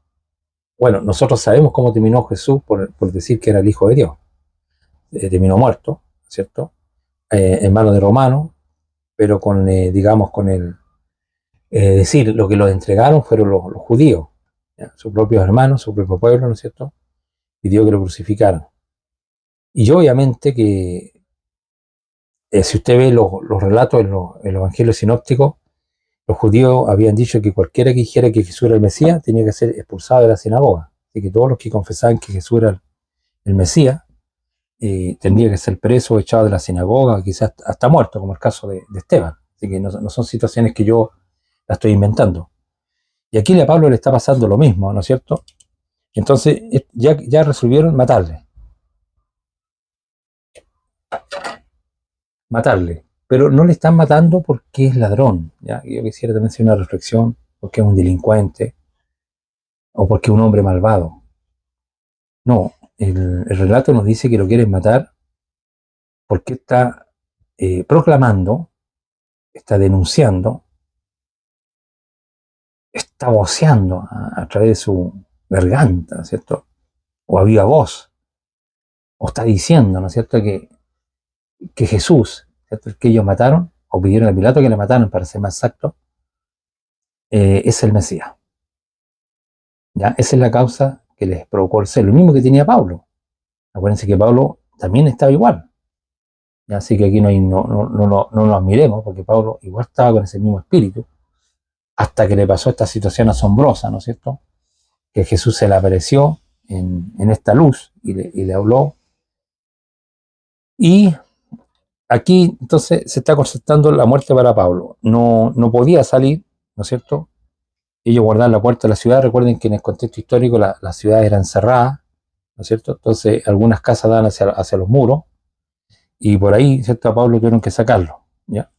bueno, nosotros sabemos cómo terminó Jesús por decir que era el Hijo de Dios. Terminó muerto, ¿no es cierto?, en manos de romanos, pero con, digamos, con el... decir, lo que los entregaron fueron los judíos, ¿ya? Sus propios hermanos, su propio pueblo, ¿no es cierto?, pidió que lo crucificaran. Y obviamente que si usted ve los relatos en los evangelios sinópticos, los judíos habían dicho que cualquiera que dijera que Jesús era el Mesías tenía que ser expulsado de la sinagoga. Así que todos los que confesaban que Jesús era el Mesías tendría que ser preso o echado de la sinagoga, quizás hasta muerto, como el caso de Esteban. Así que no son situaciones que yo la estoy inventando. Y aquí a Pablo le está pasando lo mismo, ¿no es cierto? Entonces ya resolvieron matarle. Pero no le están matando porque es ladrón. ¿Ya? Yo quisiera también hacer una reflexión, porque es un delincuente o porque es un hombre malvado. No, el relato nos dice que lo quieren matar porque está proclamando, está denunciando, está voceando a través de su garganta, ¿cierto? O a viva voz, o está diciendo, ¿no es cierto?, que Jesús, ¿cierto?, el que ellos mataron, o pidieron a Pilato que le mataran, para ser más exacto, es el Mesías. ¿Ya? Esa es la causa que les provocó el celo, lo mismo que tenía Pablo. Acuérdense que Pablo también estaba igual. ¿Ya? Así que aquí no nos admiremos, porque Pablo igual estaba con ese mismo espíritu, hasta que le pasó esta situación asombrosa, ¿no es cierto?, que Jesús se le apareció en esta luz y le habló. Y aquí entonces se está concertando la muerte para Pablo. No podía salir, ¿no es cierto? Ellos guardaban la puerta de la ciudad. Recuerden que en el contexto histórico la ciudad era encerrada, ¿no es cierto? Entonces algunas casas dan hacia los muros y por ahí, ¿cierto?, a Pablo tuvieron que sacarlo, ¿ya?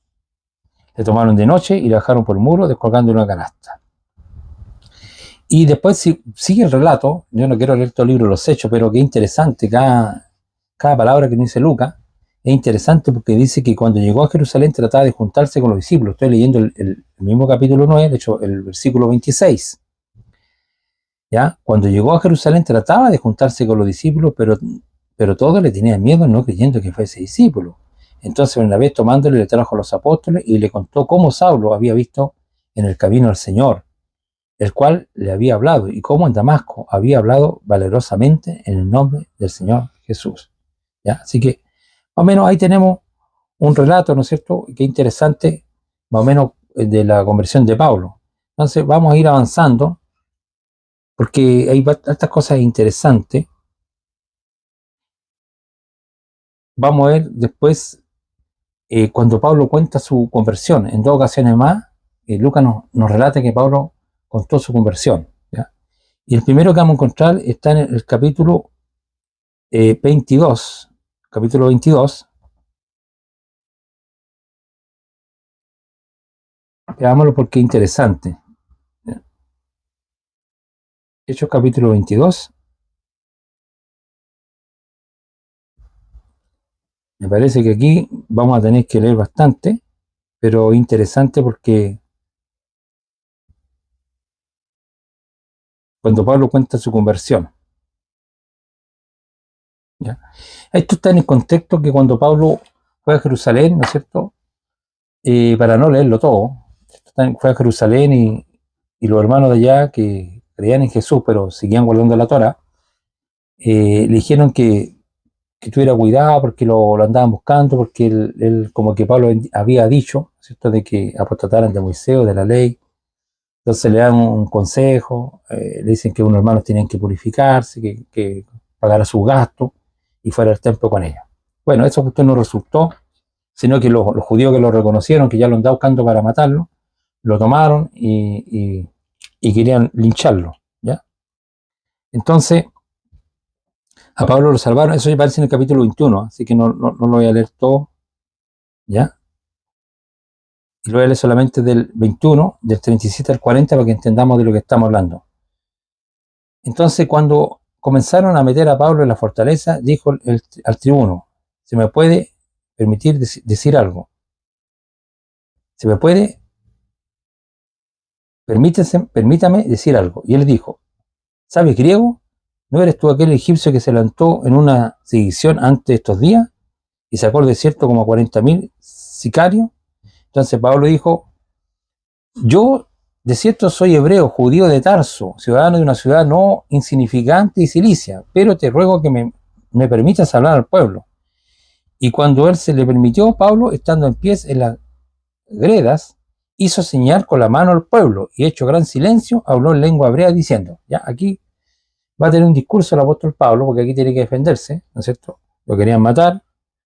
Le tomaron de noche y le bajaron por el muro descolgando una canasta. Y después sigue el relato. Yo no quiero leer todo el libro de los Hechos, pero qué interesante cada palabra que nos dice Lucas. Es interesante porque dice que cuando llegó a Jerusalén trataba de juntarse con los discípulos. Estoy leyendo el mismo capítulo 9, de hecho el versículo 26. ¿Ya? Cuando llegó a Jerusalén trataba de juntarse con los discípulos, pero todos le tenían miedo, no creyendo que fuese discípulo. Entonces una vez tomándole le trajo a los apóstoles y le contó cómo Saulo había visto en el camino al Señor, el cual le había hablado, y cómo en Damasco había hablado valerosamente en el nombre del Señor Jesús. ¿Ya? Así que más o menos ahí tenemos un relato, ¿no es cierto?, que interesante, más o menos de la conversión de Pablo. Entonces vamos a ir avanzando, porque hay estas cosas interesantes. Vamos a ver después, cuando Pablo cuenta su conversión, en 2 ocasiones más, Lucas nos relata que Pablo contó su conversión, ¿ya? Y el primero que vamos a encontrar está en el capítulo 22, veámoslo porque es interesante. ¿Ya? Hechos capítulo 22, Me parece que aquí vamos a tener que leer bastante, pero interesante porque cuando Pablo cuenta su conversión, ¿ya? Esto está en el contexto que cuando Pablo fue a Jerusalén, ¿no es cierto? Para no leerlo todo, fue a Jerusalén y los hermanos de allá que creían en Jesús, pero seguían guardando la Torá, le dijeron que tuviera cuidado porque lo andaban buscando, porque él, como que Pablo había dicho, ¿cierto?, de que apostataran de Moisés o de la ley. Entonces le dan un consejo, le dicen que unos hermanos tenían que purificarse, que pagara sus gastos y fuera al templo con ellos. Bueno, eso justo no resultó, sino que los judíos que lo reconocieron, que ya lo andaban buscando para matarlo, lo tomaron y querían lincharlo, ¿ya? Entonces, a Pablo lo salvaron, eso ya aparece en el capítulo 21, así que no lo voy a leer todo, ¿ya? Y lo voy a leer solamente del 21, del 37 al 40, para que entendamos de lo que estamos hablando. Entonces, cuando comenzaron a meter a Pablo en la fortaleza, dijo al tribuno: ¿se me puede permitir decir algo? ¿Se me puede? Permítame decir algo. Y él dijo: ¿sabes griego? ¿No eres tú aquel egipcio que se levantó en una sedición antes de estos días y sacó al desierto como 40.000 sicarios? Entonces Pablo dijo: yo de cierto soy hebreo, judío de Tarso, ciudadano de una ciudad no insignificante y Cilicia, pero te ruego que me permitas hablar al pueblo. Y cuando él se le permitió, Pablo, estando en pie en las gredas, hizo señal con la mano al pueblo y, hecho gran silencio, habló en lengua hebrea diciendo, ya aquí va a tener un discurso el apóstol Pablo, porque aquí tiene que defenderse, ¿no es cierto? Lo querían matar,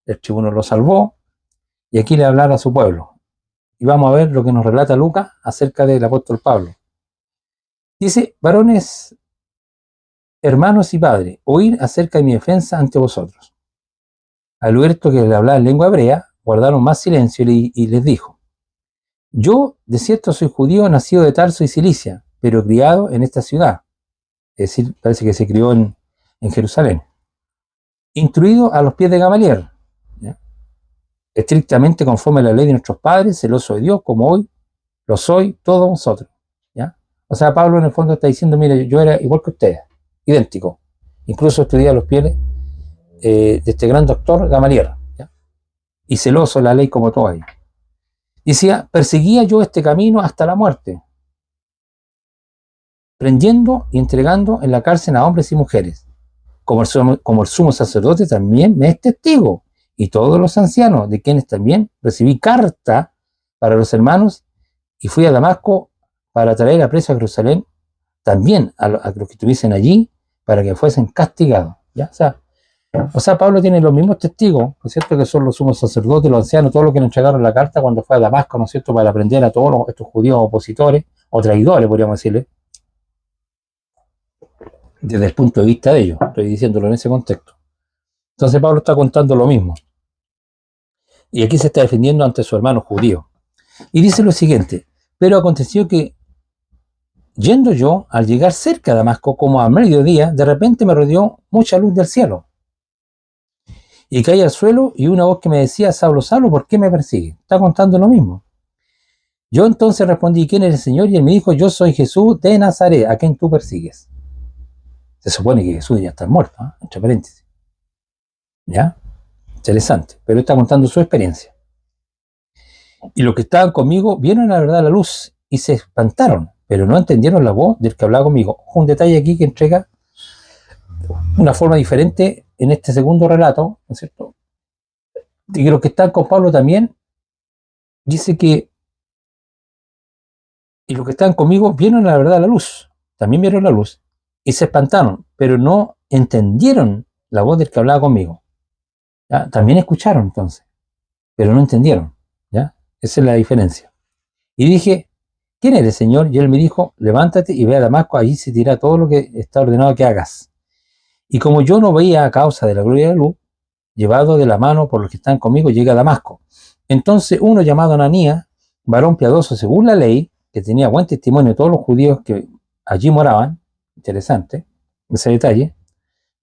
el tribuno lo salvó, y aquí le hablará a su pueblo. Y vamos a ver lo que nos relata Lucas acerca del apóstol Pablo. Dice: varones, hermanos y padres, oíd acerca de mi defensa ante vosotros. Al oír esto que le hablaba en lengua hebrea, guardaron más silencio y les dijo: yo de cierto soy judío, nacido de Tarso y Cilicia, pero criado en esta ciudad. Es decir, parece que se crió en Jerusalén. Instruido a los pies de Gamaliel, ¿ya?, estrictamente conforme a la ley de nuestros padres, celoso de Dios, como hoy lo soy todos vosotros, ¿ya? O sea, Pablo en el fondo está diciendo: mire, yo era igual que ustedes, idéntico. Incluso estudié a los pies de este gran doctor Gamaliel, ¿ya?, y celoso de la ley como todo ellos. Decía: perseguía yo este camino hasta la muerte, prendiendo y entregando en la cárcel a hombres y mujeres. Como el sumo sacerdote también me es testigo, y todos los ancianos, de quienes también recibí carta para los hermanos, y fui a Damasco para traer a preso a Jerusalén también a los que estuviesen allí, para que fuesen castigados, ¿ya? O sea, Pablo tiene los mismos testigos, ¿no es cierto?, que son los sumos sacerdotes, los ancianos, todos los que le entregaron la carta cuando fue a Damasco, ¿no es cierto?, para aprender a todos estos judíos opositores, o traidores, podríamos decirle, desde el punto de vista de ellos, estoy diciéndolo en ese contexto. Entonces Pablo está contando lo mismo. Y aquí se está defendiendo ante su hermano judío. Y dice lo siguiente: pero aconteció que, yendo yo, al llegar cerca de Damasco, como a mediodía, de repente me rodeó mucha luz del cielo. Y caí al suelo, y una voz que me decía: Saulo, Saulo, ¿por qué me persigue? Está contando lo mismo. Yo entonces respondí: ¿quién es el Señor? Y él me dijo: yo soy Jesús de Nazaret, a quien tú persigues. Se supone que Jesús ya está muerto, ¿eh?, entre paréntesis. ¿Ya? Interesante. Pero está contando su experiencia. Y los que estaban conmigo vieron la verdad a la luz y se espantaron, pero no entendieron la voz del que hablaba conmigo. Un detalle aquí que entrega una forma diferente en este segundo relato, ¿no es cierto?, de que los que están con Pablo también, dice que, y los que están conmigo vieron la verdad a la luz, también vieron la luz, y se espantaron, pero no entendieron la voz del que hablaba conmigo. ¿Ya? También escucharon entonces, pero no entendieron, ¿ya? Esa es la diferencia. Y dije: ¿quién eres, Señor? Y él me dijo: levántate y ve a Damasco, allí se te dirá todo lo que está ordenado que hagas. Y como yo no veía a causa de la gloria de la luz, llevado de la mano por los que están conmigo, llegué a Damasco. Entonces uno llamado Ananías, varón piadoso según la ley, que tenía buen testimonio de todos los judíos que allí moraban, interesante ese detalle,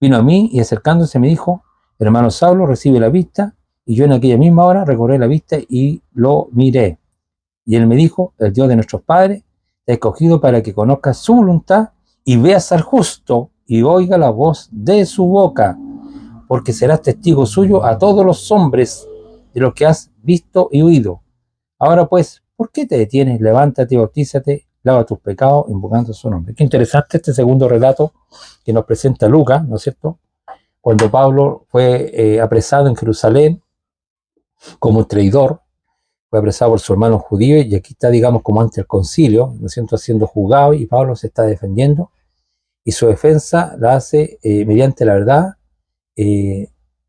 vino a mí y acercándose me dijo: hermano Saulo, recibe la vista. y yo en aquella misma hora recobré la vista y lo miré. Y él me dijo, el Dios de nuestros padres te ha escogido para que conozcas su voluntad y veas al justo y oiga la voz de su boca, porque serás testigo suyo a todos los hombres de lo que has visto y oído. Ahora pues, ¿por qué te detienes? Levántate y bautízate, lava tus pecados, invocando su nombre. Qué interesante este segundo relato que nos presenta Lucas, ¿no es cierto? Cuando Pablo fue apresado en Jerusalén como traidor, fue apresado por su hermano judío, y aquí está, digamos, como ante el concilio, ¿no es cierto?, siendo juzgado, y Pablo se está defendiendo, y su defensa la hace mediante la verdad,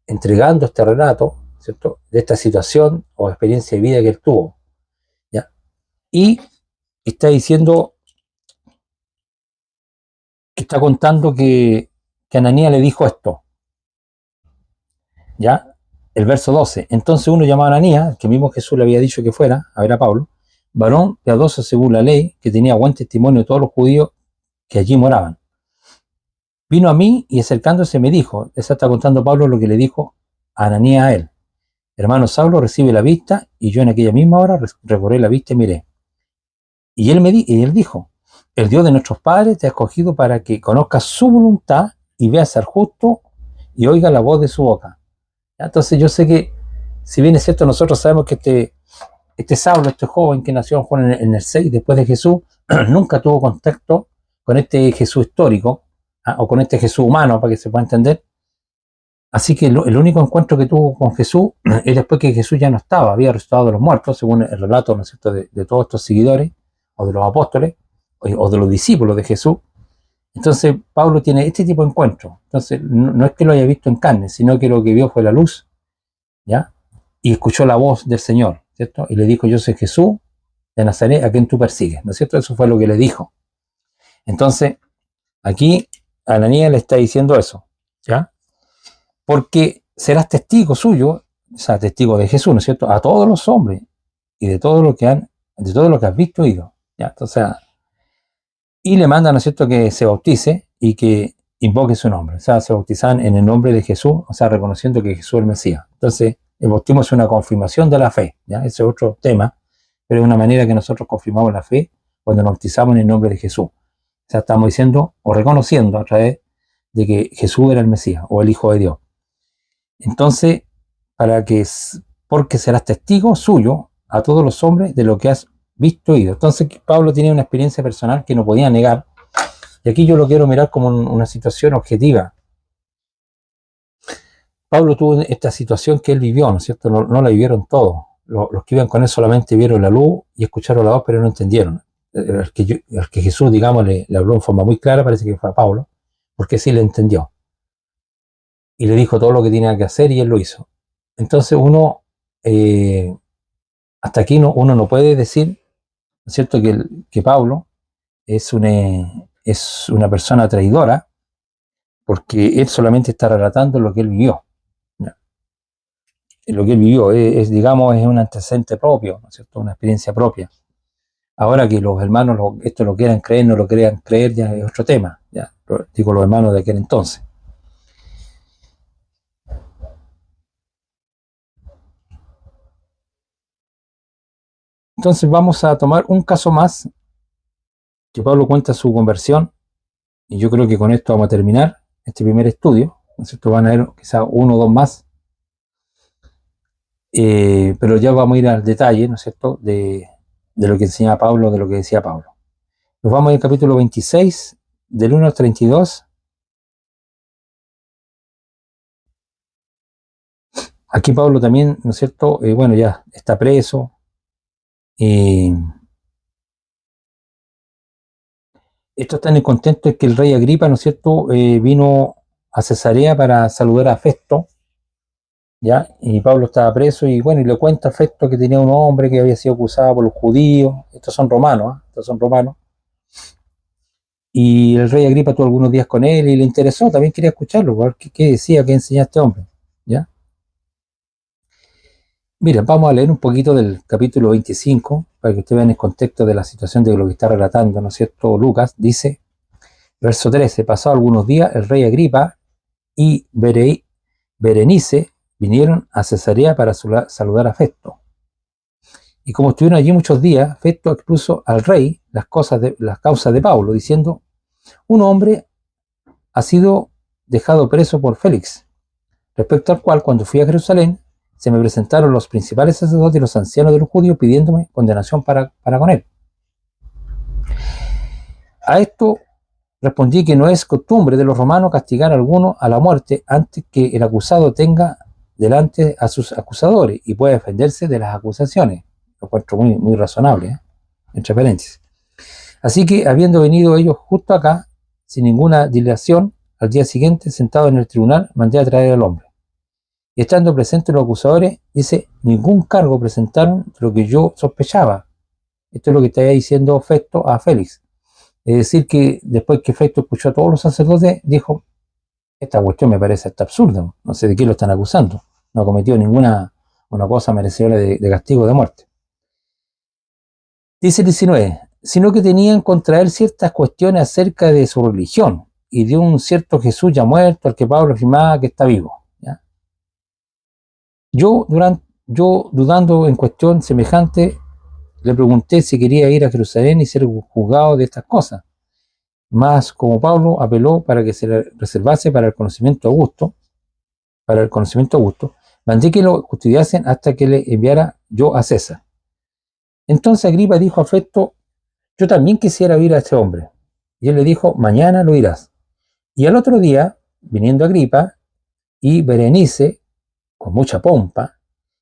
entregando este relato, ¿cierto?, de esta situación o experiencia de vida que él tuvo, ¿ya? Y está diciendo, que está contando que Ananías le dijo esto, ¿ya? El verso 12, entonces uno llamado Ananías, que mismo Jesús le había dicho que fuera, a ver a Pablo, varón piadoso según la ley, que tenía buen testimonio de todos los judíos que allí moraban. Vino a mí y acercándose me dijo, esa está contando Pablo lo que le dijo a Ananías a él, hermano Saulo, recibe la vista, y yo en aquella misma hora recobré la vista y miré. Y él dijo, el Dios de nuestros padres te ha escogido para que conozcas su voluntad y veas al justo y oiga la voz de su boca. Entonces yo sé que, si bien es cierto, nosotros sabemos que este Saulo, este joven que nació en el 6 después de Jesús, nunca tuvo contacto con este Jesús histórico, o con este Jesús humano, para que se pueda entender. Así que el único encuentro que tuvo con Jesús es después que Jesús ya no estaba, había resucitado de los muertos, según el relato, ¿no es cierto?, de todos estos seguidores, o de los apóstoles, o de los discípulos de Jesús. Entonces Pablo tiene este tipo de encuentro. Entonces no es que lo haya visto en carne, sino que lo que vio fue la luz, ¿ya? Y escuchó la voz del Señor, ¿cierto? Y le dijo, yo soy Jesús de Nazaret, a quien tú persigues, ¿no es cierto? Eso fue lo que le dijo. Entonces, aquí Ananías le está diciendo eso, ¿ya? Porque serás testigo suyo, o sea, testigo de Jesús, ¿no es cierto?, a todos los hombres, y de todo lo que has visto y oído, ¿ya? Entonces, y le manda, ¿no es cierto?, que se bautice y que invoque su nombre. O sea, se bautizan en el nombre de Jesús, o sea, reconociendo que Jesús es el Mesías. Entonces, el bautismo es una confirmación de la fe, ¿ya? Ese es otro tema, pero es una manera que nosotros confirmamos la fe cuando nos bautizamos en el nombre de Jesús. O sea, estamos diciendo o reconociendo a través de que Jesús era el Mesías o el Hijo de Dios. Entonces, porque serás testigo suyo a todos los hombres de lo que has visto y oído. Entonces Pablo tenía una experiencia personal que no podía negar, y aquí yo lo quiero mirar como una situación objetiva. Pablo tuvo esta situación que él vivió, ¿no es cierto? No la vivieron todos. Los que iban con él solamente vieron la luz y escucharon la voz, pero no entendieron. El que Jesús, digamos, le habló en forma muy clara, parece que fue a Pablo, porque sí le entendió. Y le dijo todo lo que tenía que hacer y él lo hizo. Entonces hasta aquí uno no puede decir, ¿no es cierto?, que Pablo es una persona traidora, porque él solamente está relatando lo que él vivió. ¿No? Lo que él vivió digamos, es un antecedente propio, ¿no es cierto?, una experiencia propia. Ahora que los hermanos esto lo quieran creer, no lo quieran creer, ya es otro tema, ya. Digo, los hermanos de aquel entonces. Entonces vamos a tomar un caso más, que Pablo cuenta su conversión, y yo creo que con esto vamos a terminar este primer estudio, ¿no es cierto? Van a haber quizá uno o dos más, pero ya vamos a ir al detalle, ¿no es cierto?, de lo que enseñaba Pablo, de lo que decía Pablo. Nos vamos al capítulo 26, del 1 al 32. Aquí Pablo también, ¿no es cierto?, bueno, ya está preso. Esto está en el contexto de que el rey Agripa, ¿no es cierto?, vino a Cesarea para saludar a Festo, ¿ya? Y Pablo estaba preso, y bueno, y le cuenta a Festo que tenía un hombre que había sido acusado por los judíos. Estos son romanos, estos son romanos. Y el rey Agripa tuvo algunos días con él y le interesó, también quería escucharlo, ver qué decía, qué enseñaba este hombre, ¿ya? Mira, vamos a leer un poquito del capítulo 25, para que ustedes vean el contexto de la situación de lo que está relatando, ¿no es cierto?, Lucas. Dice, verso 13, pasado algunos días, el rey Agripa y Berenice vinieron a Cesarea para saludar a Festo. Y como estuvieron allí muchos días, Festo expuso al rey las causas de Pablo, diciendo: un hombre ha sido dejado preso por Félix, respecto al cual, cuando fui a Jerusalén, se me presentaron los principales sacerdotes y los ancianos de los judíos pidiéndome condenación para con él. A esto respondí que no es costumbre de los romanos castigar a alguno a la muerte antes que el acusado tenga delante a sus acusadores y pueda defenderse de las acusaciones. Lo encuentro muy razonable, entre paréntesis. Así que, habiendo venido ellos justo acá, sin ninguna dilación, al día siguiente, sentado en el tribunal, mandé a traer al hombre. Y estando presentes los acusadores, dice: ningún cargo presentaron de lo que yo sospechaba. Esto es lo que está diciendo Festo a Félix. Es decir, que después que Festo escuchó a todos los sacerdotes, dijo: esta cuestión me parece hasta absurda, no sé de qué lo están acusando, no ha cometido ninguna cosa merecedora de castigo de muerte. Dice el 19, sino que tenían contra él ciertas cuestiones acerca de su religión y de un cierto Jesús ya muerto, al que Pablo afirmaba que está vivo. ¿Ya? Yo, dudando en cuestión semejante, le pregunté si quería ir a Jerusalén y ser juzgado de estas cosas. Mas como Pablo apeló para que se le reservase para el conocimiento augusto, mandé que lo custodiasen hasta que le enviara yo a César. Entonces Agripa dijo a Festo: yo también quisiera oír a este hombre. Y él le dijo: mañana lo irás. Y al otro día, viniendo Agripa y Berenice, con mucha pompa,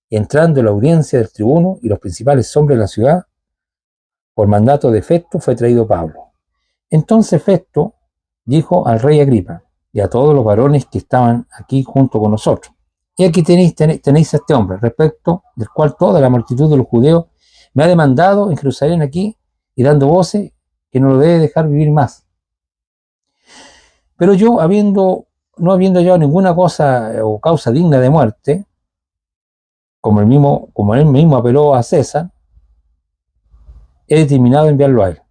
y entrando en la audiencia del tribuno y los principales hombres de la ciudad, por mandato de Festo fue traído Pablo. Entonces Festo dijo al rey Agripa y a todos los varones que estaban aquí junto con nosotros: y aquí tenéis a este hombre, respecto del cual toda la multitud de los judeos me ha demandado en Jerusalén aquí, y dando voces que no lo debe dejar vivir más. Pero yo, no habiendo hallado ninguna cosa o causa digna de muerte, como él mismo apeló a César, he determinado enviarlo a él.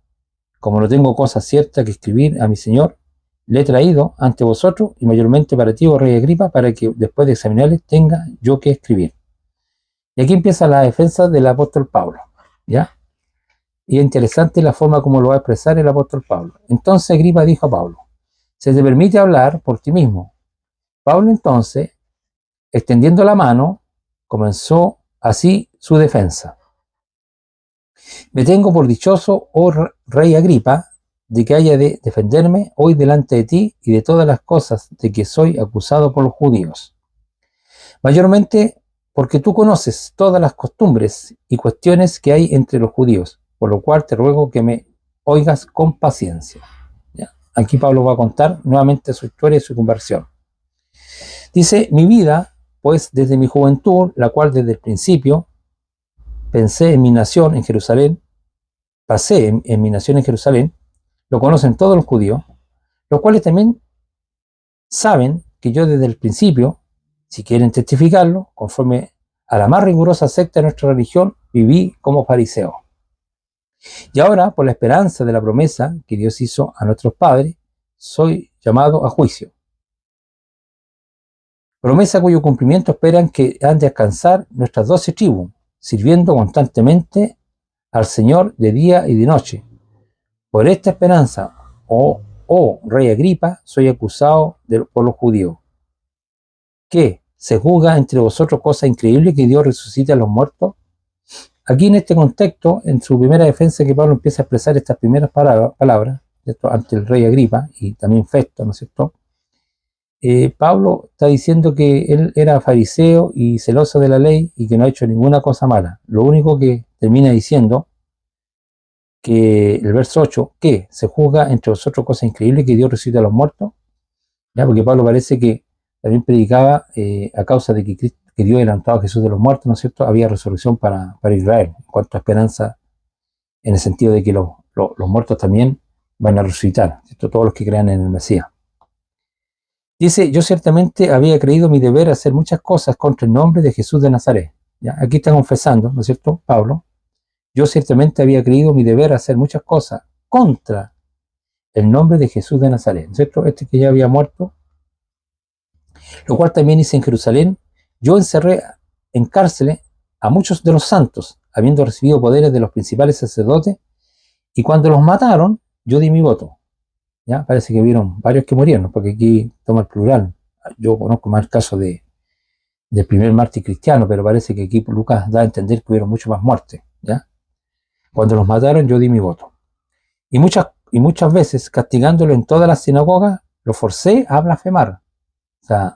Como no tengo cosa cierta que escribir a mi señor, le he traído ante vosotros, y mayormente para ti, oh rey Agripa, para que después de examinarles tenga yo que escribir. Y aquí empieza la defensa del apóstol Pablo, ¿ya? Y es interesante la forma como lo va a expresar el apóstol Pablo. Entonces Agripa dijo a Pablo: se te permite hablar por ti mismo. Pablo entonces, extendiendo la mano, comenzó así su defensa: me tengo por dichoso, oh rey Agripa, de que haya de defenderme hoy delante de ti y de todas las cosas de que soy acusado por los judíos. Mayormente porque tú conoces todas las costumbres y cuestiones que hay entre los judíos, por lo cual te ruego que me oigas con paciencia. ¿Ya? Aquí Pablo va a contar nuevamente su historia y su conversión. Dice: mi vida, pues desde mi juventud, la cual desde el principio pasé en mi nación en Jerusalén, lo conocen todos los judíos, los cuales también saben que yo desde el principio, si quieren testificarlo, conforme a la más rigurosa secta de nuestra religión, viví como fariseo. Y ahora, por la esperanza de la promesa que Dios hizo a nuestros padres, soy llamado a juicio. Promesa cuyo cumplimiento esperan que han de alcanzar nuestras 12 tribus, sirviendo constantemente al Señor de día y de noche. Por esta esperanza, oh rey Agripa, soy acusado por los judíos. ¿Qué? ¿Se juzga entre vosotros cosa increíble que Dios resucite a los muertos? Aquí en este contexto, en su primera defensa, que Pablo empieza a expresar estas primeras palabras ante el rey Agripa y también Festo, ¿no es cierto? Pablo está diciendo que él era fariseo y celoso de la ley y que no ha hecho ninguna cosa mala. Lo único que termina diciendo, que el verso 8, que se juzga entre vosotros cosa increíble que Dios resucita a los muertos, ¿ya? Porque Pablo parece que también predicaba a causa de que Dios ha levantado a Jesús de los muertos, ¿no es cierto? Había resurrección para Israel, en cuanto a esperanza, en el sentido de que los muertos también van a resucitar, ¿cierto? Todos los que crean en el Mesías. Dice: yo ciertamente había creído mi deber hacer muchas cosas contra el nombre de Jesús de Nazaret. ¿Ya? Aquí está confesando, ¿no es cierto, Pablo? Yo ciertamente había creído mi deber hacer muchas cosas contra el nombre de Jesús de Nazaret, ¿no es cierto? Este que ya había muerto, lo cual también hice en Jerusalén, yo encerré en cárceles a muchos de los santos, habiendo recibido poderes de los principales sacerdotes, y cuando los mataron, yo di mi voto. ¿Ya? Parece que hubieron varios que murieron, porque aquí toma el plural. Yo conozco más el caso del primer mártir cristiano, pero parece que aquí Lucas da a entender que hubieron mucho más muertes. ¿Ya? Cuando los mataron, yo di mi voto. Y muchas veces, castigándolo en todas las sinagogas, lo forcé a blasfemar. O sea,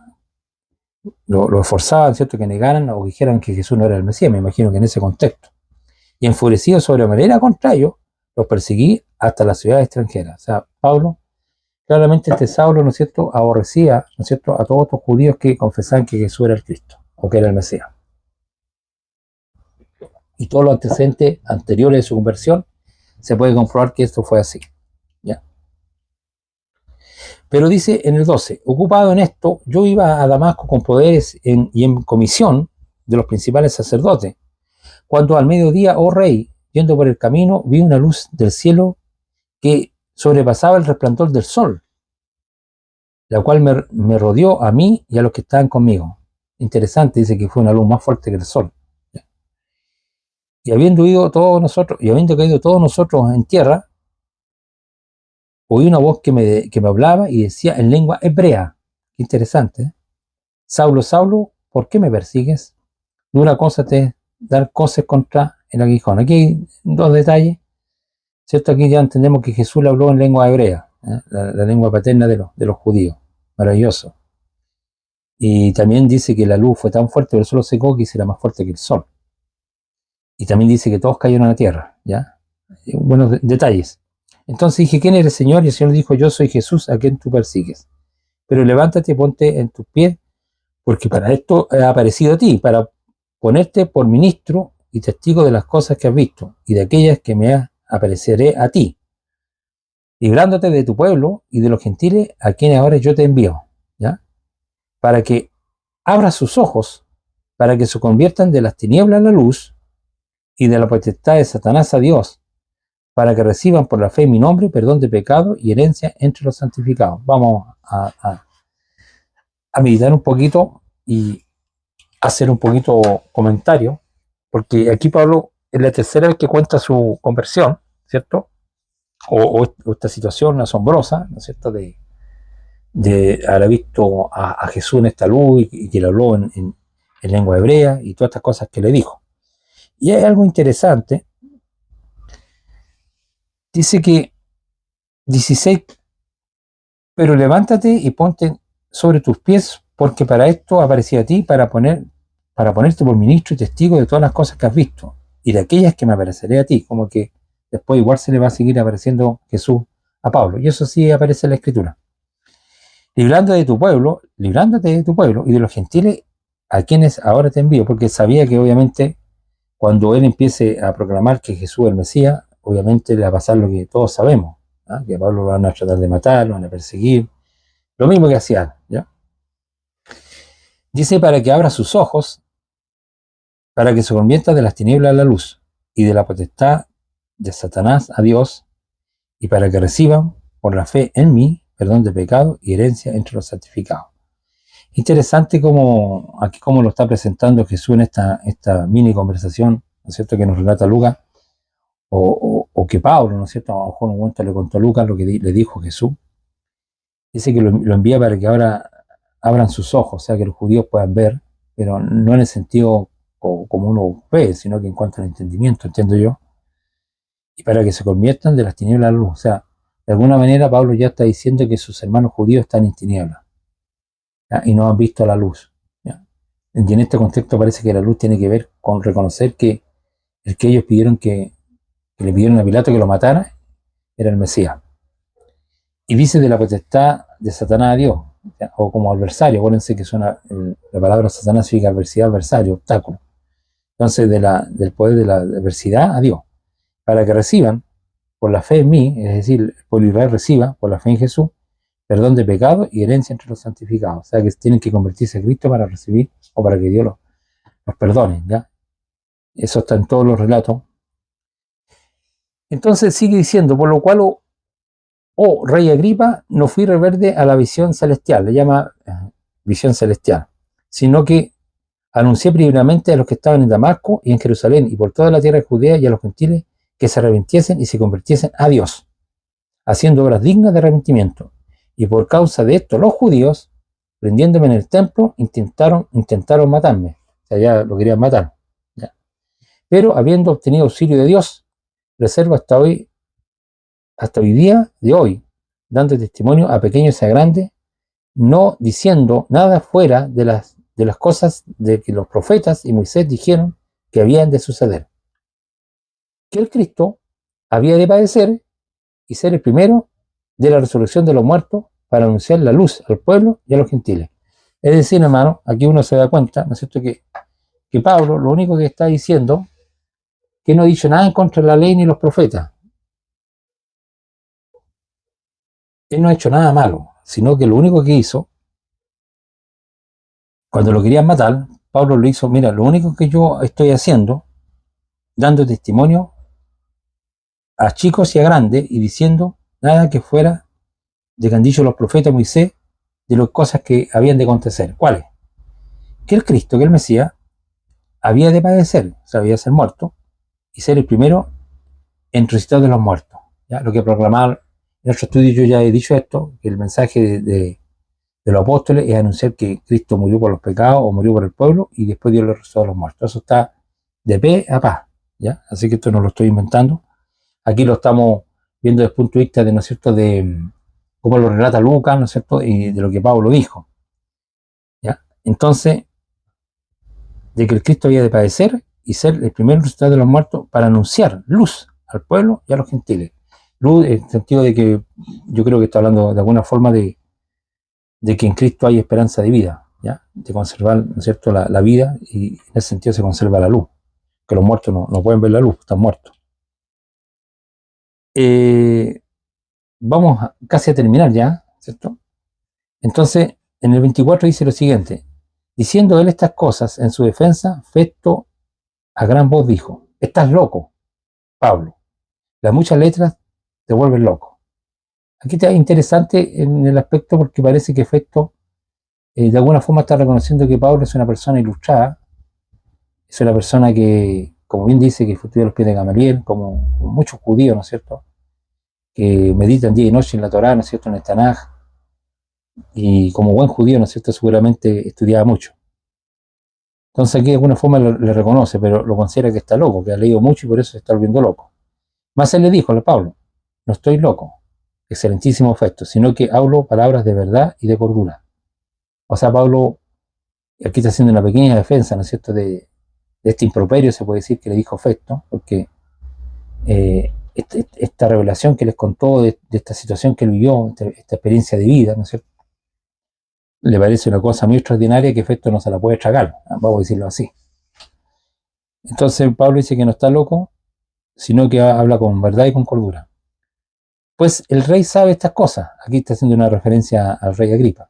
lo esforzaban, ¿cierto?, que negaran o dijeran que Jesús no era el Mesías, me imagino que en ese contexto. Y enfurecido sobremanera contra ellos, los perseguí hasta las ciudades extranjeras. O sea, Pablo, claramente este Saulo, ¿no es cierto?, aborrecía, ¿no es cierto?, a todos estos judíos que confesaban que Jesús era el Cristo, o que era el Mesías. Y todos los antecedentes anteriores de su conversión, se puede comprobar que esto fue así. ¿Ya? Pero dice en el 12, ocupado en esto, yo iba a Damasco con poderes y en comisión de los principales sacerdotes, cuando al mediodía, oh rey, yendo por el camino, vi una luz del cielo que sobrepasaba el resplandor del sol, la cual me rodeó a mí y a los que estaban conmigo. Interesante, dice que fue una luz más fuerte que el sol. Y habiendo caído todos nosotros en tierra, oí una voz que me hablaba y decía en lengua hebrea. Interesante, ¿eh? Saulo, Saulo, ¿por qué me persigues? Dura cosa te dar cosas contra el aguijón. Aquí hay dos detalles, ¿cierto? Aquí ya entendemos que Jesús le habló en lengua hebrea, ¿eh? La lengua paterna de los judíos. Maravilloso. Y también dice que la luz fue tan fuerte, pero el sol lo secó, que era más fuerte que el sol. Y también dice que todos cayeron a la tierra, ¿ya? Buenos detalles. Entonces dije, ¿quién eres, Señor? Y el Señor dijo, yo soy Jesús, a quien tú persigues. Pero levántate, ponte en tus pies, porque para esto he aparecido a ti, para ponerte por ministro y testigo de las cosas que has visto, y de aquellas que me apareceré a ti, librándote de tu pueblo y de los gentiles a quienes ahora yo te envío, ¿ya? Para que abras sus ojos, para que se conviertan de las tinieblas a la luz, y de la potestad de Satanás a Dios, para que reciban por la fe en mi nombre perdón de pecado y herencia entre los santificados. Vamos a meditar un poquito y hacer un poquito comentario, porque aquí Pablo es la tercera vez que cuenta su conversión, ¿cierto? O esta situación asombrosa, ¿no es cierto?, de haber visto a Jesús en esta luz y que le habló en lengua hebrea y todas estas cosas que le dijo. Y hay algo interesante. Dice que 16, pero levántate y ponte sobre tus pies, porque para esto aparecí a ti, para ponerte por ministro y testigo de todas las cosas que has visto, y de aquellas que me apareceré a ti, como que después igual se le va a seguir apareciendo Jesús a Pablo, y eso sí aparece en la Escritura. Librándote de tu pueblo y de los gentiles a quienes ahora te envío, porque sabía que obviamente cuando él empiece a proclamar que Jesús es el Mesías, obviamente le va a pasar lo que todos sabemos, ¿ah? Que a Pablo lo van a tratar de matar, lo van a perseguir, lo mismo que hacían, ¿ya? Dice, para que abra sus ojos, para que se convierta de las tinieblas a la luz, y de la potestad de Satanás a Dios, y para que reciban por la fe en mí perdón de pecado y herencia entre los santificados. Interesante como aquí cómo lo está presentando Jesús en esta mini conversación, ¿no es cierto?, que nos relata Lucas, o que Pablo, ¿no es cierto?, a lo mejor un momento le contó a Lucas lo que le dijo Jesús. Dice que lo envía para que ahora abran sus ojos, o sea, que los judíos puedan ver, pero no en el sentido como uno ve, sino que en cuanto al entendimiento, entiendo yo, y para que se conviertan de las tinieblas a la luz. O sea, de alguna manera Pablo ya está diciendo que sus hermanos judíos están en tinieblas, ¿ya? Y no han visto la luz, ¿ya? Y en este contexto parece que la luz tiene que ver con reconocer que el que ellos pidieron que le pidieron a Pilato que lo matara era el Mesías. Y dice de la potestad de Satanás a Dios, ¿ya? O como adversario. Acuérdense que la palabra Satanás significa adversidad, adversario, obstáculo. Entonces del poder de la adversidad a Dios, para que reciban por la fe en mí, es decir, el pueblo de Israel reciba por la fe en Jesús perdón de pecado y herencia entre los santificados. O sea, que tienen que convertirse en Cristo para recibir o para que Dios los perdone, ¿ya? Eso está en todos los relatos. Entonces sigue diciendo, por lo cual, oh rey Agripa, no fui rebelde a la visión celestial, le llama visión celestial, sino que Anuncié primeramente a los que estaban en Damasco y en Jerusalén y por toda la tierra de Judea y a los gentiles que se arrepintiesen y se convirtiesen a Dios, haciendo obras dignas de arrepentimiento. Y por causa de esto los judíos, prendiéndome en el templo, intentaron matarme. O sea, ya lo querían matar. ¿Ya? Pero habiendo obtenido auxilio de Dios, reservo hasta hoy día de hoy, dando testimonio a pequeños y a grandes, no diciendo nada fuera de las cosas de que los profetas y Moisés dijeron que habían de suceder. Que el Cristo había de padecer y ser el primero de la resurrección de los muertos para anunciar la luz al pueblo y a los gentiles. Es decir, hermano, aquí uno se da cuenta, ¿no es cierto?, que Pablo lo único que está diciendo, que no ha dicho nada en contra de la ley ni los profetas. Él no ha hecho nada malo, sino que lo único que hizo, cuando lo querían matar, Pablo lo hizo, mira, lo único que yo estoy haciendo, dando testimonio a chicos y a grandes y diciendo nada que fuera de que han dicho los profetas Moisés de las cosas que habían de acontecer. ¿Cuáles? Que el Cristo, que el Mesías, había de padecer, o sea, había de ser muerto y ser el primero en resucitar de los muertos. ¿Ya? Lo que proclamaba en otro estudio, yo ya he dicho esto, que el mensaje de los apóstoles es anunciar que Cristo murió por los pecados o murió por el pueblo y después Dios lo resucitó de los muertos. Eso está de pe a pa, ¿ya? Así que esto no lo estoy inventando. Aquí lo estamos viendo desde el punto de vista de, ¿no es cierto?, de cómo lo relata Lucas, ¿no es cierto?, y de lo que Pablo dijo. ¿Ya? Entonces, de que el Cristo había de padecer y ser el primer resucitado de los muertos para anunciar luz al pueblo y a los gentiles. Luz en el sentido de que yo creo que está hablando de alguna forma de que en Cristo hay esperanza de vida, ¿ya? De conservar, ¿no es cierto?, la vida, y en ese sentido se conserva la luz, que los muertos no pueden ver la luz, están muertos. Vamos casi a terminar ya, ¿cierto? Entonces, en el 24 dice lo siguiente: diciendo él estas cosas en su defensa, Festo a gran voz dijo: estás loco, Pablo, las muchas letras te vuelven loco. Aquí está interesante en el aspecto porque parece que Festo de alguna forma está reconociendo que Pablo es una persona ilustrada, es una persona que, como bien dice, que fue estudiado a los pies de Gamaliel, como muchos judíos, ¿no es cierto?, que meditan día y noche en la Torá, ¿no es cierto?, en el Tanaj, y como buen judío, ¿no es cierto?, seguramente estudiaba mucho. Entonces aquí de alguna forma le reconoce, pero lo considera que está loco, que ha leído mucho y por eso se está volviendo loco. Más él le dijo a Pablo: no estoy loco, excelentísimo Festo, sino que hablo palabras de verdad y de cordura. O sea, Pablo aquí está haciendo una pequeña defensa, ¿no es cierto?, de este improperio, se puede decir, que le dijo Festo, porque esta revelación que les contó de esta situación que él vivió, esta experiencia de vida, ¿no es cierto?, le parece una cosa muy extraordinaria que Festo no se la puede tragar, vamos a decirlo así. Entonces Pablo dice que no está loco, sino que habla con verdad y con cordura. Pues el rey sabe estas cosas. Aquí está haciendo una referencia al rey Agripa,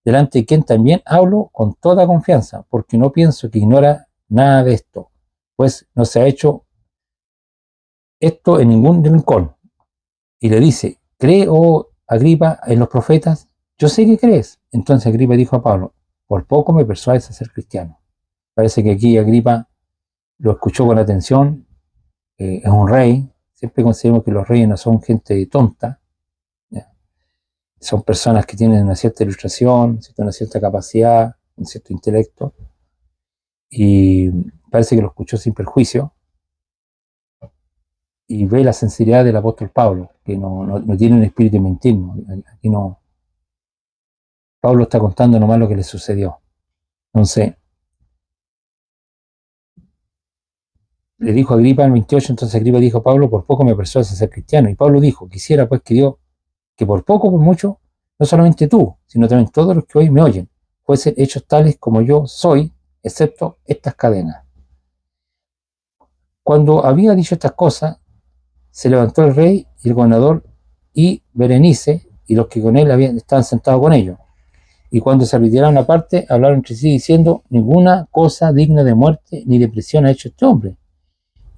delante de quien también hablo con toda confianza, porque no pienso que ignora nada de esto, pues no se ha hecho esto en ningún rincón. Y le dice: ¿cree, oh Agripa, en los profetas? Yo sé que crees. Entonces Agripa dijo a Pablo: por poco me persuades a ser cristiano. Parece que aquí Agripa lo escuchó con atención. Es un rey. Siempre consideramos que los reyes no son gente tonta, ¿ya? Son personas que tienen una cierta ilustración, una cierta capacidad, un cierto intelecto, y parece que lo escuchó sin perjuicio y ve la sinceridad del apóstol Pablo, que no tiene un espíritu de mentir. Aquí no. Pablo está contando nomás lo que le sucedió. Entonces, le dijo a Agripa en 28, entonces Agripa dijo a Pablo: por poco me persuades a ser cristiano. Y Pablo dijo: quisiera pues que Dios, que por poco, por mucho, no solamente tú, sino también todos los que hoy me oyen, fuesen hechos tales como yo soy, excepto estas cadenas. Cuando había dicho estas cosas, se levantó el rey y el gobernador y Berenice y los que con él estaban sentados con ellos. Y cuando se retiraron aparte, hablaron entre sí diciendo: ninguna cosa digna de muerte ni de prisión ha hecho este hombre.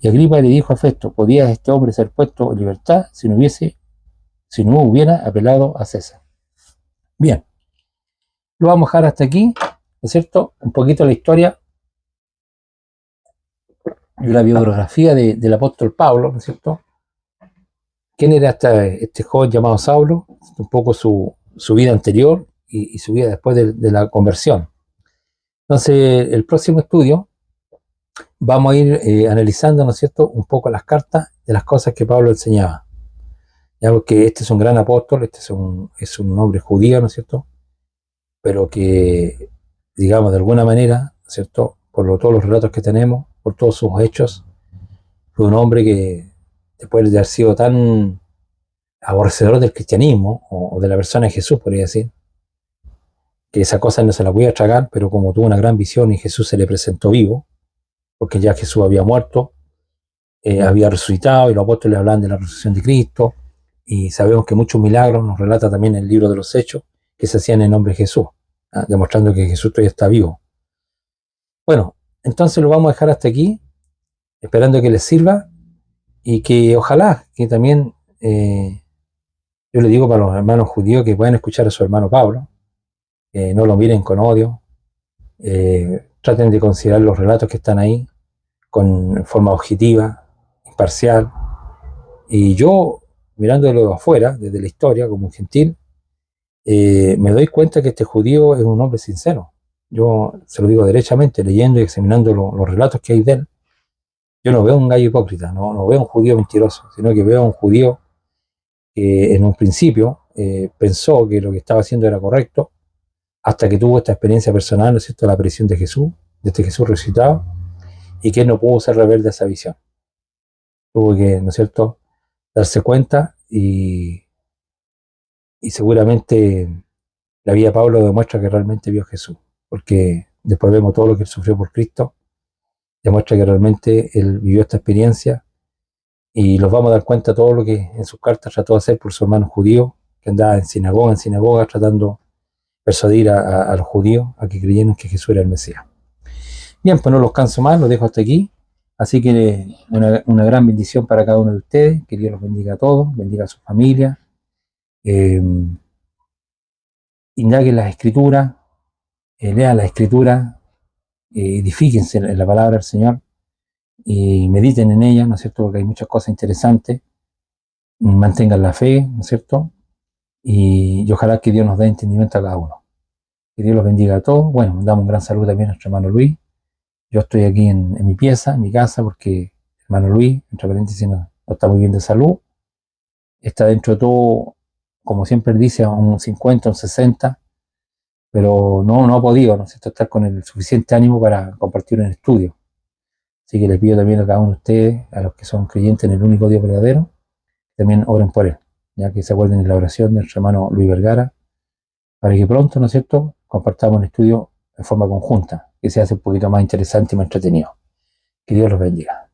Y Agripa le dijo a Festo: ¿podía este hombre ser puesto en libertad si no hubiera apelado a César? Bien, lo vamos a dejar hasta aquí, ¿no es cierto? Un poquito la historia y la biografía del apóstol Pablo, ¿no es cierto? ¿Quién era este joven llamado Saulo? Un poco su vida anterior y su vida después de la conversión. Entonces, el próximo estudio vamos a ir analizando, ¿no es cierto?, un poco las cartas de las cosas que Pablo enseñaba. Ya porque este es un gran apóstol, este es un hombre judío, ¿no es cierto?, pero que, digamos, de alguna manera, ¿no es cierto?, todos los relatos que tenemos, por todos sus hechos, fue un hombre que, después de haber sido tan aborrecedor del cristianismo, o de la persona de Jesús, podría decir, que esa cosa no se la podía tragar, pero como tuvo una gran visión y Jesús se le presentó vivo, porque ya Jesús había muerto, había resucitado, y los apóstoles hablaban de la resurrección de Cristo, y sabemos que muchos milagros nos relata también el libro de los Hechos, que se hacían en nombre de Jesús, demostrando que Jesús todavía está vivo. Bueno, entonces lo vamos a dejar hasta aquí, esperando que les sirva, y que ojalá que también, yo le digo para los hermanos judíos que puedan escuchar a su hermano Pablo, no lo miren con odio, traten de considerar los relatos que están ahí con forma objetiva, imparcial, y yo, mirándolo de afuera, desde la historia, como un gentil, me doy cuenta que este judío es un hombre sincero. Yo se lo digo derechamente, leyendo y examinando los relatos que hay de él, yo no veo un gallo hipócrita, no veo un judío mentiroso, sino que veo un judío que en un principio pensó que lo que estaba haciendo era correcto, hasta que tuvo esta experiencia personal, ¿no es cierto?, la aparición de Jesús, de este Jesús resucitado, y que él no pudo ser rebelde a esa visión. Tuvo que, ¿no es cierto?, darse cuenta, y seguramente la vida de Pablo demuestra que realmente vio a Jesús, porque después vemos todo lo que él sufrió por Cristo, demuestra que realmente él vivió esta experiencia, y nos vamos a dar cuenta de todo lo que en sus cartas trató de hacer por su hermano judío, que andaba en sinagoga, tratando de persuadir a los judíos a que creyeran que Jesús era el Mesías. Bien, pues no los canso más, los dejo hasta aquí. Así que una gran bendición para cada uno de ustedes, que Dios los bendiga a todos, bendiga a su familia, indaguen las escrituras, lean las escrituras, edifíquense en la palabra del Señor y mediten en ella, ¿no es cierto?, porque hay muchas cosas interesantes, mantengan la fe, ¿no es cierto?, y ojalá que Dios nos dé entendimiento a cada uno. Que Dios los bendiga a todos. Bueno, damos un gran saludo también a nuestro hermano Luis. Yo estoy aquí en mi pieza, en mi casa, porque hermano Luis, entre paréntesis, no está muy bien de salud. Está dentro de todo, como siempre dice, a un 50, un 60, pero no ha podido, ¿no es cierto?, estar con el suficiente ánimo para compartir un estudio. Así que les pido también a cada uno de ustedes, a los que son creyentes en el único Dios verdadero, también oren por él, ya que se acuerden de la oración de nuestro hermano Luis Vergara, para que pronto, ¿no es cierto?, compartamos un estudio en forma conjunta, que se hace un poquito más interesante y más entretenido. Que Dios los bendiga.